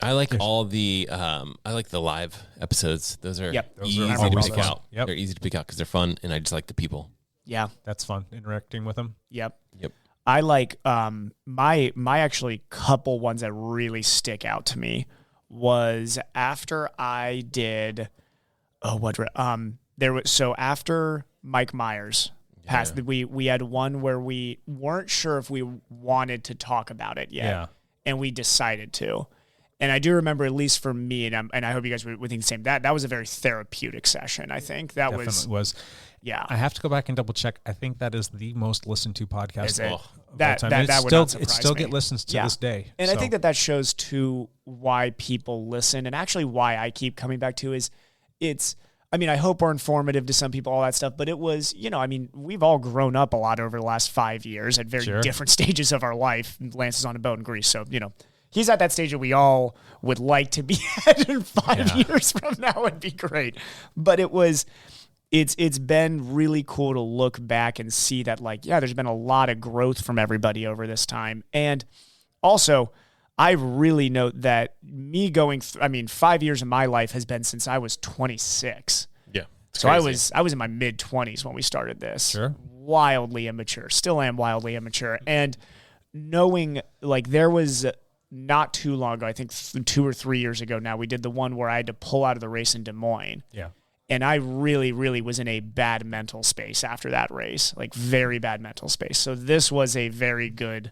I like all the I like the live episodes. Those are Yep. Those easy are to always pick fun. out. Yep. They're easy to pick out because they're fun, and I just like the people. Yeah. that's fun interacting with them. Yep. Yep. I like my actually couple ones that really stick out to me was after I did after Mike Myers passed, we had one where we weren't sure if we wanted to talk about it yet. Yeah. And we decided to. And I do remember, at least for me, and I hope you guys would think the same, that was a very therapeutic session, I think. That Definitely was. yeah. I have to go back and double check. I think that is the most listened to podcast Is it? of all That time. would And not it surprise still me. get listens to Yeah. this day. And I So, think that shows too why people listen, and actually why I keep coming back to is I hope we're informative to some people, all that stuff, but it was, we've all grown up a lot over the last 5 years at very different stages of our life. Lance is on a boat in Greece, so, he's at that stage that we all would like to be at in 5 years from now would be great. But it's been really cool to look back and see that, there's been a lot of growth from everybody over this time. And also, I really note that me going 5 years of my life has been since I was 26. Yeah. So I was in my mid-20s when we started this. Sure. Wildly immature. Still am wildly immature. And knowing, there was not too long ago, I think 2 or 3 years ago now, we did the one where I had to pull out of the race in Des Moines. Yeah. And I really, really was in a bad mental space after that race, very bad mental space. So this was a very good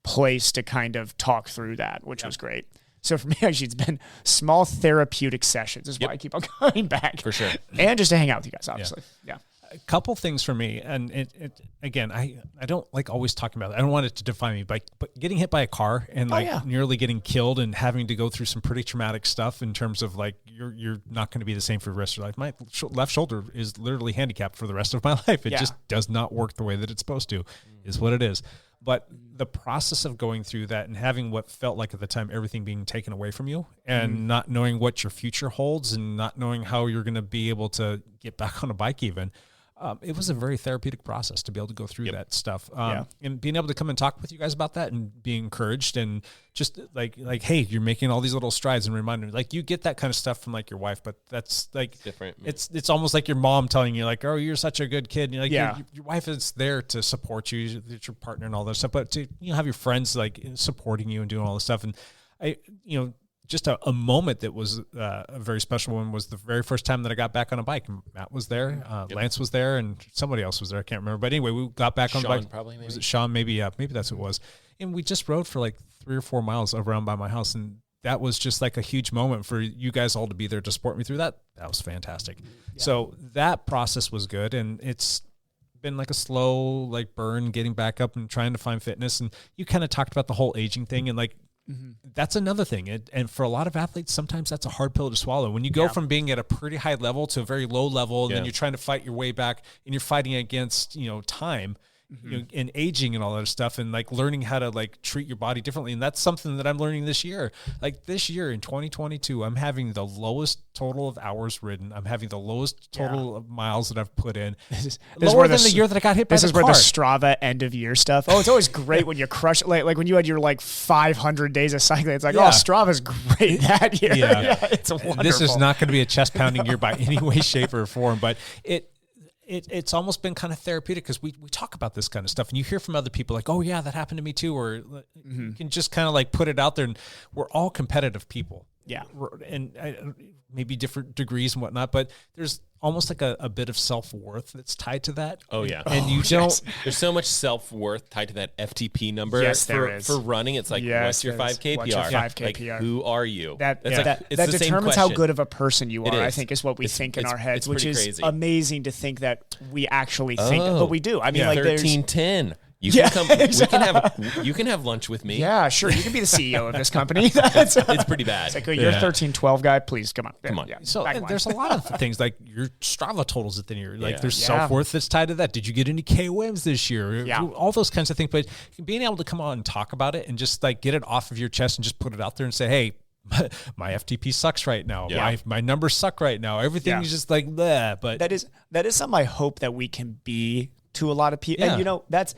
place to kind of talk through that, which was great. So for me, actually, it's been small therapeutic sessions. This is why I keep on coming back. For sure. And just to hang out with you guys, obviously. Yeah. A couple things for me, and it again, I don't like always talking about it. I don't want it to define me, but getting hit by a car and nearly getting killed and having to go through some pretty traumatic stuff in terms of you're not going to be the same for the rest of your life. My left shoulder is literally handicapped for the rest of my life. It just does not work the way that it's supposed to, is what it is. But the process of going through that and having what felt like at the time everything being taken away from you and not knowing what your future holds and not knowing how you're going to be able to get back on a bike even. It was a very therapeutic process to be able to go through that stuff. And being able to come and talk with you guys about that and be encouraged and just like, hey, you're making all these little strides and reminding me, you get that kind of stuff from your wife, but that's different. It's almost like your mom telling you oh, you're such a good kid. And you're your wife is there to support you, it's your partner and all that stuff, but to have your friends supporting you and doing all this stuff. And just a moment that was a very special one was the very first time that I got back on a bike. Matt was there, Lance was there, and somebody else was there. I can't remember. But anyway, we got back on the bike. Probably, maybe. Was it Sean? Maybe, yeah. Maybe that's what it was. And we just rode for 3 or 4 miles around by my house. And that was just a huge moment for you guys all to be there to support me through that. That was fantastic. Yeah. So that process was good. And it's been a slow burn getting back up and trying to find fitness. And you kind of talked about the whole aging thing and that's another thing. And for a lot of athletes, sometimes that's a hard pill to swallow. When you go from being at a pretty high level to a very low level, and then you're trying to fight your way back and you're fighting against, time, you know, and aging and all that stuff, and like learning how to like treat your body differently. And that's something that I'm learning this year. Like this year in 2022, I'm having the lowest total of hours ridden. I'm having the lowest total of miles that I've put in. This Lower is than the year that I got hit by the car. This is where the Strava end of year stuff. Oh, it's always great when you crush like when you had your like 500 days of cycling. It's like, oh, Strava's great that year. Yeah, it's wonderful. This is not going to be a chest pounding year by any way, shape, or form, but it's almost been kind of therapeutic because we talk about this kind of stuff and you hear from other people like, oh yeah, that happened to me too. Or you can just kind of like put it out there, and we're all competitive people. Yeah. And maybe different degrees and whatnot, but there's almost like a bit of self-worth that's tied to that. Oh yeah. And you don't, there's so much self-worth tied to that FTP number. Yes, there is. For running. It's like, what's your 5K PR? What's your 5K like, PR? who are you? That it's the same determines how question. good of a person you It are, I is. think, is what we think in our heads, it's which pretty is crazy. amazing to think that we actually think, but we do. I mean, like 1310. You can come. Exactly. You can have lunch with me. Yeah, sure. You can be the CEO of this company. It's pretty bad. It's like, oh, you're 1312 guy. Please come on. Come on. Yeah. so there's a lot of things like your Strava totals at the year. Like there's Yeah. self-worth that's tied to that. Did you get any KOMs this year? Yeah. All those kinds of things. But being able to come on and talk about it and just like get it off of your chest and just put it out there and say, hey, my FTP sucks right now. Yeah. My numbers suck right now. Everything is just like bleh. But that is something I hope that we can be to a lot of people. Yeah. And, you know, that's,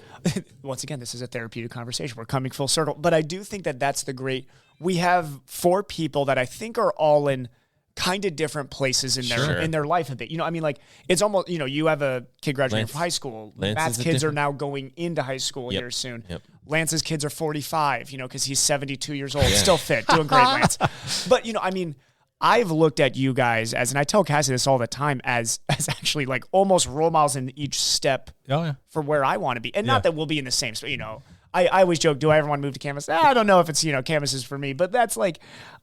once again, this is a therapeutic conversation. We're coming full circle. But I do think that that's the great, we have 4 people that I think are all in kind of different places in their life a bit. You know, I mean, like, it's almost, you know, you have a kid graduating from high school. Matt's kids are now going into high school here soon. Yep. Lance's kids are 45, you know, because he's 72 years old, still fit, doing great, Lance. But, you know, I mean, I've looked at you guys as, and I tell Cassie this all the time, as actually like almost role models in each step for where I want to be. And not that we'll be in the same space, you know. I always joke, do I ever want to move to Canvas? I don't know if it's, you know, Canvas is for me, but that's like,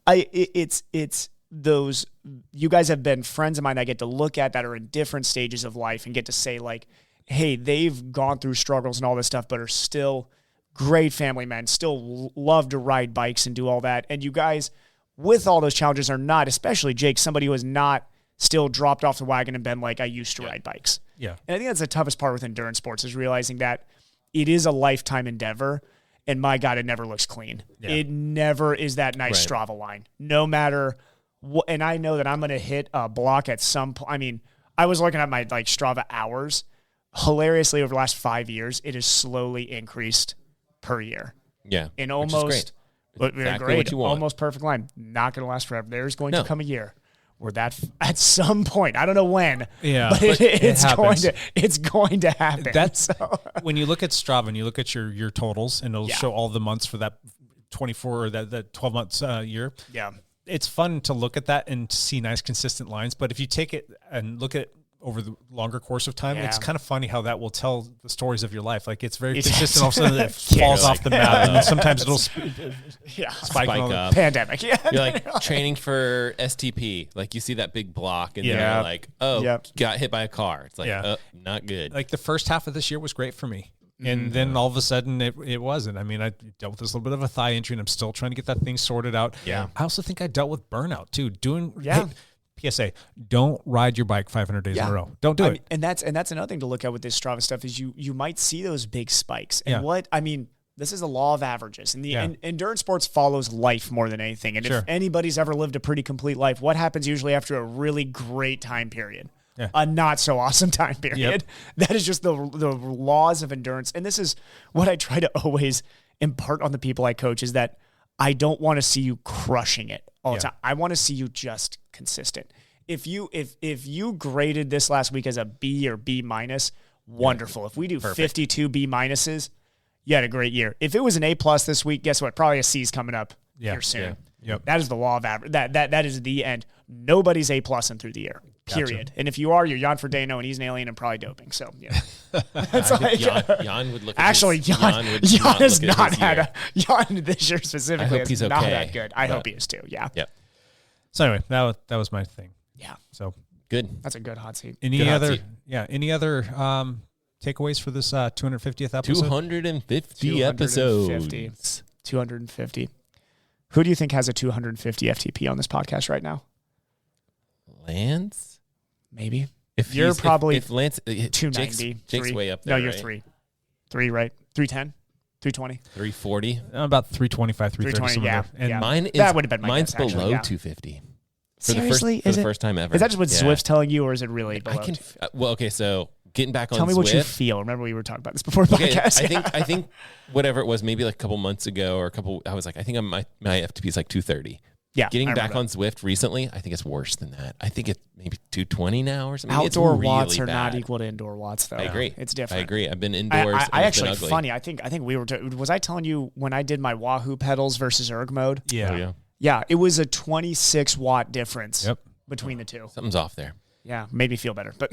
it's those, you guys have been friends of mine that I get to look at that are in different stages of life and get to say like, hey, they've gone through struggles and all this stuff, but are still great family men, still love to ride bikes and do all that. And you guys, with all those challenges, are not, especially Jake, somebody who has not still dropped off the wagon and been like, I used to ride bikes. Yeah. And I think that's the toughest part with endurance sports, is realizing that it is a lifetime endeavor. And my God, it never looks clean. Yeah. It never is that nice Strava line, no matter what. And I know that I'm going to hit a block at some point. I mean, I was looking at my like Strava hours. Hilariously, over the last 5 years, it has slowly increased per year. Yeah. In which is almost, great. Exactly what you want. Almost perfect line. Not going to last forever. There's going to come a year where that, at some point, I don't know when, but it's going to happen. That's when you look at Strava and you look at your totals, and it'll show all the months for that 24 or that 12 months year. Yeah. It's fun to look at that and see nice consistent lines. But if you take it and look at it over the longer course of time, it's kind of funny how that will tell the stories of your life. Like it's very consistent. All of a sudden it falls off the map, and then sometimes it'll spike up. Pandemic. Yeah. You're like training for STP. Like you see that big block, and then you're like, got hit by a car. It's like, not good. Like the first half of this year was great for me. And then all of a sudden it wasn't. I mean, I dealt with this little bit of a thigh injury, and I'm still trying to get that thing sorted out. Yeah. I also think I dealt with burnout too. PSA, don't ride your bike 500 days in a row. Don't do it. And that's another thing to look at with this Strava stuff, is you might see those big spikes. And this is a law of averages. And and endurance sports follows life more than anything. And if anybody's ever lived a pretty complete life, what happens usually after a really great time period? Yeah. A not so awesome time period. Yep. That is just the laws of endurance. And this is what I try to always impart on the people I coach, is that I don't want to see you crushing it all the time. I want to see you just consistent. If you graded this last week as a B or B minus, wonderful. If we do 52 B minuses, you had a great year. If it was an A plus this week, guess what? Probably a C's coming up here soon. Yeah. Yep. That is the law of average. That is the end. Nobody's A plussing through the year. Period. Gotcha. And if you are, you're Jan Frodeno, and he's an alien and probably doping. So yeah, that's like, Jan would look. Actually, Jan has not had Jan this year specifically. I hope he's okay. Not that good. I hope he is too. Yeah. Yep. So anyway, that was my thing. Yeah. So good. That's a good hot seat. Any other takeaways for this 250th episode? 250 episodes. 250. Who do you think has a 250 FTP on this podcast right now? Lance? Maybe. If you're probably if Lance 290. Jake's way up there. No, you're right? 3. 3, right? 310, 320. 340. About 325, 330. 320, yeah. And yeah. Mine is that would have been my mine's guess, actually, below yeah. 250. Seriously? For the first time ever. Is that just what Yeah. Zwift's telling you, or is it really below? Well, okay, so getting back on Tell me Zwift. what you feel. Remember we were talking about this before the Okay, podcast. I think whatever it was, maybe like a couple months ago or I was like, I think my FTP is like 230. Yeah, Getting I back remember on Zwift recently, I think it's worse than that. I think it's maybe 220 now or something. Outdoor it's really watts are bad. not equal to indoor watts, though. I agree. It's different. I agree. I've been indoors. I and it's been actually, ugly. funny. I think we were. Was I telling you when I did my Wahoo pedals versus erg mode? yeah. Oh, yeah. Yeah, it was a 26 watt difference Yep. between the two. Something's off there. Yeah, made me feel better. But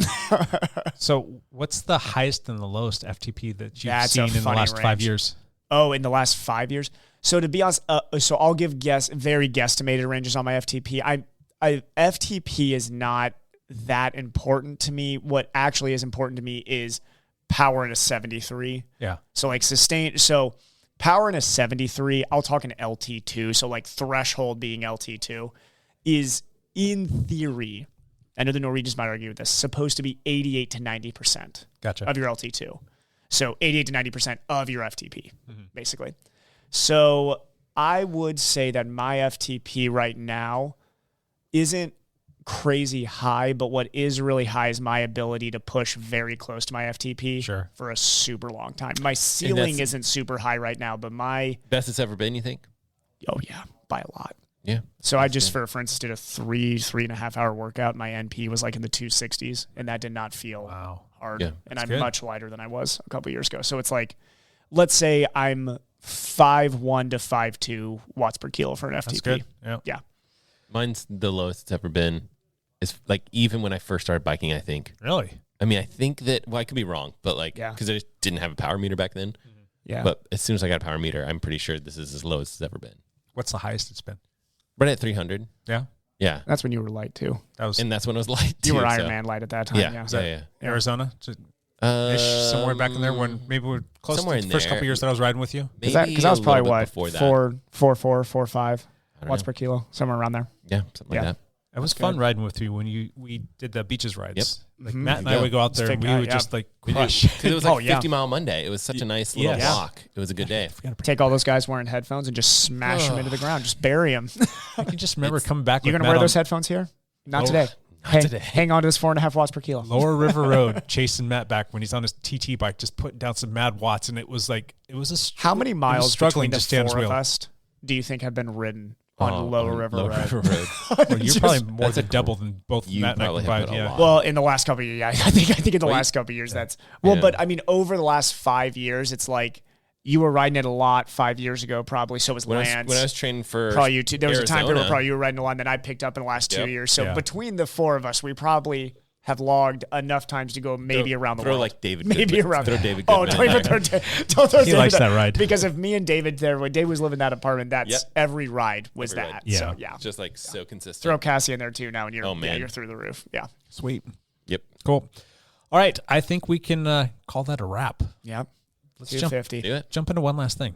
So what's the highest and the lowest FTP that you've That's a seen in the funny last 5 range. years? in the last 5 years. So to be honest, so I'll give very guesstimated ranges on my FTP. FTP is not that important to me. What actually is important to me is power in a 73. Yeah. So like so power in a 73, I'll talk an LT2. So like threshold being LT2 is in theory, I know the Norwegians might argue with this, supposed to be 88 to 90% Gotcha. of your LT2. So 88 to 90% of your FTP, basically. So I would say that my FTP right now isn't crazy high, but what is really high is my ability to push very close to my FTP for a super long time. My ceiling isn't super high right now, but my Best it's ever been, you think? Oh yeah, by a lot. Yeah. So I just, for instance, did a 3.5 hour workout. My NP was like in the 260s, and that did not feel hard. Yeah, and I'm good. much lighter than I was a couple years ago. So it's like, let's say I'm 5'1" to 5'2" watts per kilo for an FTP. That's good. Yeah. Yeah. Mine's the lowest it's ever been. It's like even when I first started biking, I think. Really? I mean, I think that, well, I could be wrong, but like, Yeah. because I just didn't have a power meter back then. Yeah. But as soon as I got a power meter, I'm pretty sure this is as low as it's ever been. What's the highest it's been? Right at 300. Yeah. Yeah. That's when you were light too. That was And that's when I was light You too, were Iron so- Man light at that time. Yeah. Yeah. Yeah. Arizona? Ish, somewhere back in there when maybe we're close to somewhere the in first there. couple years that I was riding with you. Because that was a probably little bit what, before that. 4.5 don't watts know. per kilo, somewhere around there. Yeah, something like Yeah. that. It was fun riding with you when we did the beaches rides. Like Mhm. Matt and Yeah. I would go out there Stick and we guy, would yeah. just like We did, crush. because it was like Oh, yeah. 50 Mile Monday. It was such a nice little Yes. walk. It was a good day. Take all those guys wearing headphones and just smash them into the ground. Just bury them. I can just remember coming back. You with gonna Matt wear on those headphones here? Not Lower- today. Not Hey, today. hang on to this 4.5 watts per kilo. Lower River Road, chasing Matt back when he's on his TT bike, just putting down some mad watts, and it was like it was a How many miles struggling between to stay on the his four of wheel. us do you think have been ridden on Lower River Lower Road? River Road. Well, you're probably more that's than a double than both You Matt and I probably have combined. been a Yeah. lot. Well, in the last couple of years, yeah, I think in the Wait. last couple of years, that's well. Yeah. But I mean, over the last 5 years, it's like you were riding it a lot 5 years ago, probably. So was When Lance. I was training for probably you too. There was a time Arizona, where you were riding a lot, and then I picked up in the last 2 Yep. years. So Yeah. between the four of us, we probably have logged enough times to go maybe around the throw world. like David maybe Goodman. around. Throw David Oh, Goodman don't even in throw, there. don't throw He David likes in. that ride. Because if me and David there, when Dave was living in that apartment, that's Yep. every ride was Every that. ride. Yeah. So yeah, Just like so consistent. throw Cassie in there too now, and you're Oh, man. you're through the roof. Yeah, Sweet. Yep. Cool. All right. I think we can call that a wrap. yeah. Let's 250. Do it. jump into one last thing.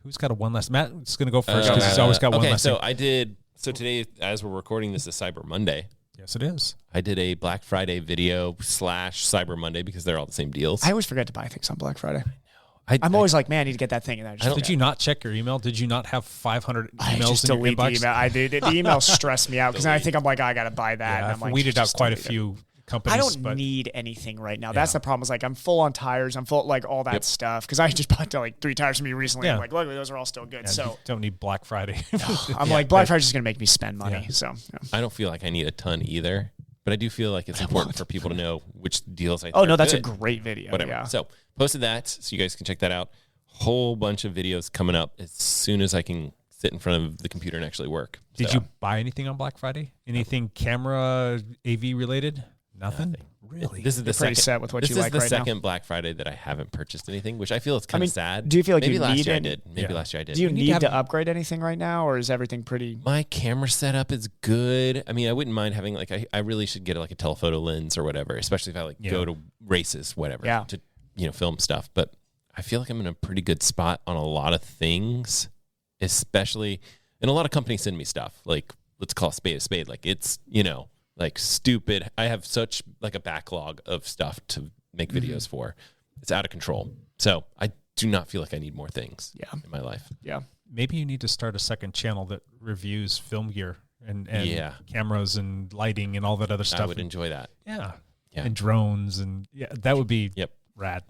Who's got a one last? Matt's going to go first because he's always got one okay, last so thing. I did. So today, as we're recording this, is Cyber Monday. Yes, it is. I did a Black Friday video / Cyber Monday because they're all the same deals. I always forget to buy things on Black Friday. I'm I'm always like, man, I need to get that thing, and I just Did you not check your email? Did you not have 500 I emails just in your delete the inbox? email. I did. The email stressed me out because I think I'm like, I got to buy that. Yeah, and I've I'm like, weeded out just quite a delete it. few companies. I don't but need anything right now. That's the problem. Is like I'm full on tires. I'm full like all that Yep. stuff because I just bought like 3 tires from you recently. Yeah. I'm like, look, those are all still good. yeah, So you don't need Black Friday. I'm like, Black Friday's just gonna make me spend money. Yeah. So yeah. I don't feel like I need a ton either, but I do feel like it's important for people to know which deals I. Oh think no, are that's a good. great video. Whatever. Yeah. So posted that, so you guys can check that out. Whole bunch of videos coming up as soon as I can sit in front of the computer and actually work. Did So, you buy anything on Black Friday? Anything camera, AV related? Nothing. Really? This is the You're pretty second. set with what this you is like the right now. second Black Friday that I haven't purchased anything, which I feel is kind mean, of sad. do you feel like maybe you last need year I any- did? Maybe Yeah. last year I did. Do you need to need have- to upgrade anything right now, or is everything pretty? My camera setup is good. I mean, I wouldn't mind having like I really should get like a telephoto lens or whatever, especially if I like go to races, whatever, Yeah. to film stuff. But I feel like I'm in a pretty good spot on a lot of things, especially, and a lot of companies send me stuff like, let's call a spade. Like it's, like stupid. I have such like a backlog of stuff to make videos for. it's out of control. So I do not feel like I need more things in my life. Yeah. Maybe you need to start a second channel that reviews film gear and cameras and lighting and all that other stuff. I would enjoy that. Yeah. Yeah. And drones and that would be rad.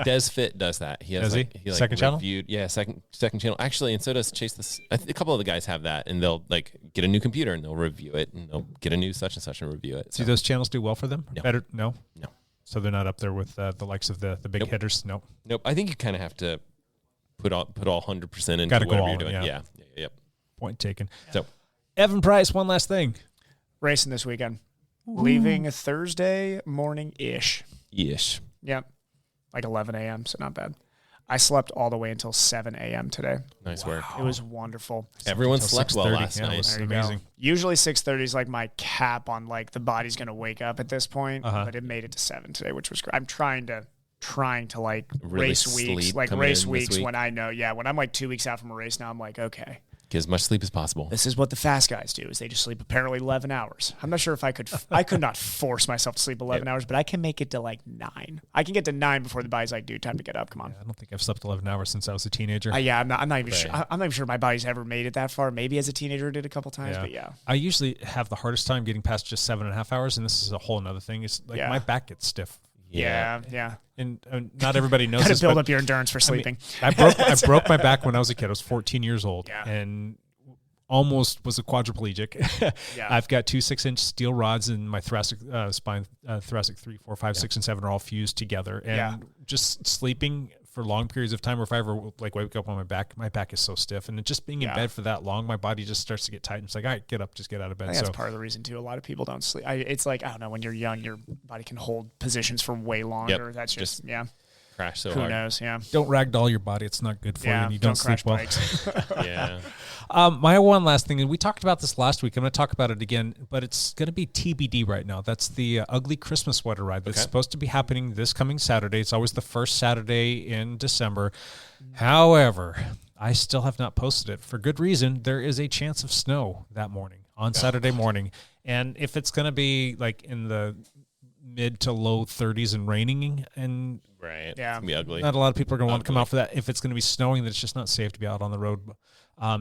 Desfit does that. He has he second channel? reviewed, second channel. Actually, and so does Chase this. A couple of the guys have that, and they'll like get a new computer and they'll review it, and they'll get a new such and such and review it. Do those channels do well for them? No. Better? No. No. So they're not up there with the likes of the big hitters. Nope. Nope. I think you kind of have to put all 100% into Gotta go whatever all you're doing. in, Yeah. Yep. Point taken. So, Evan Price, one last thing. Racing this weekend. Leaving Thursday morning-ish. Ish. Yep. Like 11 a.m., so not bad. I slept all the way until 7 a.m. today. Nice work. It was wonderful. Everyone slept well 6:30. last Yeah, it night. was There you amazing. go. Usually 6:30 is like my cap on like the body's going to wake up at this point, Uh-huh. but it made it to 7 today, which was great. I'm trying to like Really race weeks, sleep like coming race in this weeks week. when I know, when I'm like 2 weeks out from a race now, I'm like, okay, Get as much sleep as possible. this is what the fast guys do is they just sleep apparently 11 hours. I'm not sure if I could not force myself to sleep 11 hours, but I can make it to like 9. I can get to 9 before the body's like, dude, time to get up. Come on. I don't think I've slept 11 hours since I was a teenager. I'm not even sure. I'm not even sure my body's ever made it that far. Maybe as a teenager it did a couple times, but yeah. I usually have the hardest time getting past just 7.5 hours, and this is a whole nother thing. It's like my back gets stiff. Yeah. And not everybody knows Got this, to build but up your endurance for sleeping. I broke my back when I was a kid. I was 14 years old and almost was a quadriplegic. I've got 2 6-inch steel rods in my thoracic spine. Thoracic 3, 4, 5, 6, and 7 are all fused together. And just sleeping for long periods of time, or if I ever like wake up on my back is so stiff. And just being in bed for that long, my body just starts to get tight. And it's like, all right, get up, just get out of bed. I think that's part of the reason too. A lot of people don't sleep. It's like, I don't know, when you're young, your body can hold positions for way longer. That's just crash so who hard. knows? Yeah. Don't ragdoll your body. It's not good for you, and you don't sleep crash well. bikes. Yeah. My one last thing, and we talked about this last week. I'm going to talk about it again, but it's going to be TBD right now. That's the Ugly Christmas Sweater Ride that's supposed to be happening this coming Saturday. It's always the first Saturday in December. However, I still have not posted it for good reason. There is a chance of snow that morning on Saturday morning. And if it's going to be like in the mid to low 30s and raining, and Right. It's going to be ugly. not a lot of people are going to want to come out for that. If it's going to be snowing, then it's just not safe to be out on the road.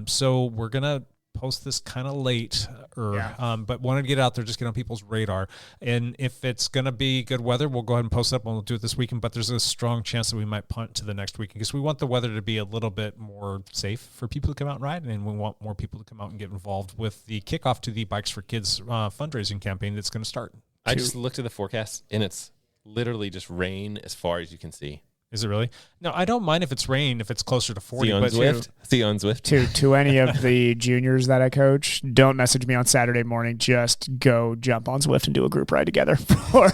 So we're going to post this kind of late, but wanted to get out there, just get on people's radar. And if it's going to be good weather, we'll go ahead and post it up and we'll do it this weekend. But there's a strong chance that we might punt to the next weekend because we want the weather to be a little bit more safe for people to come out and ride. And we want more people to come out and get involved with the kickoff to the Bikes for Kids fundraising campaign that's going to start. I just looked at the forecast, and it's literally just rain as far as you can see. Is it really? No, I don't mind if it's rain, if it's closer to 40. See on Zwift. To any of the juniors that I coach, don't message me on Saturday morning. Just go jump on Zwift and do a group ride together for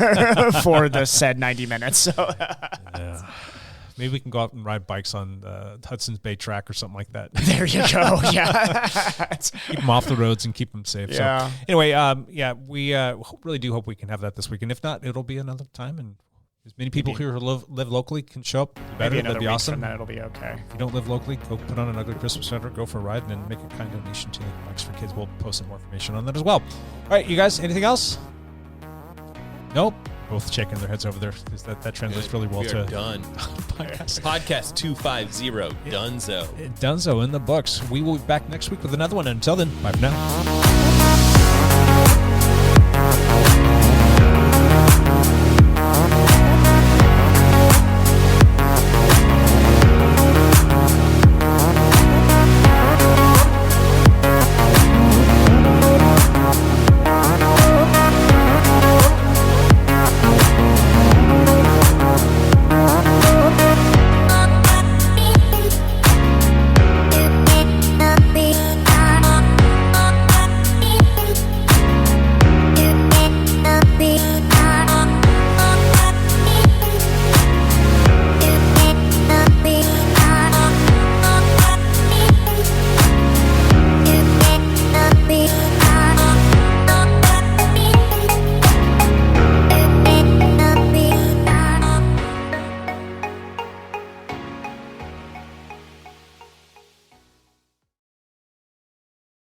the said 90 minutes. So maybe we can go out and ride bikes on Hudson's Bay track or something like that. There you go. Yeah. Keep them off the roads and keep them safe. Yeah. So anyway, we really do hope we can have that this weekend. If not, it'll be another time, and as many people here who live locally can show up. Maybe That'd be awesome. From that, it'll be okay. If you don't live locally, go put on an Ugly Christmas Sweater, go for a ride, and then make a kind donation to the Bikes for Kids. We'll post some more information on that as well. All right, you guys, anything else? Nope. Both shaking their heads over there because that translates really well we to are done. Podcast 250, Dunzo. Dunzo in the books. We will be back next week with another one. Until then, bye for now.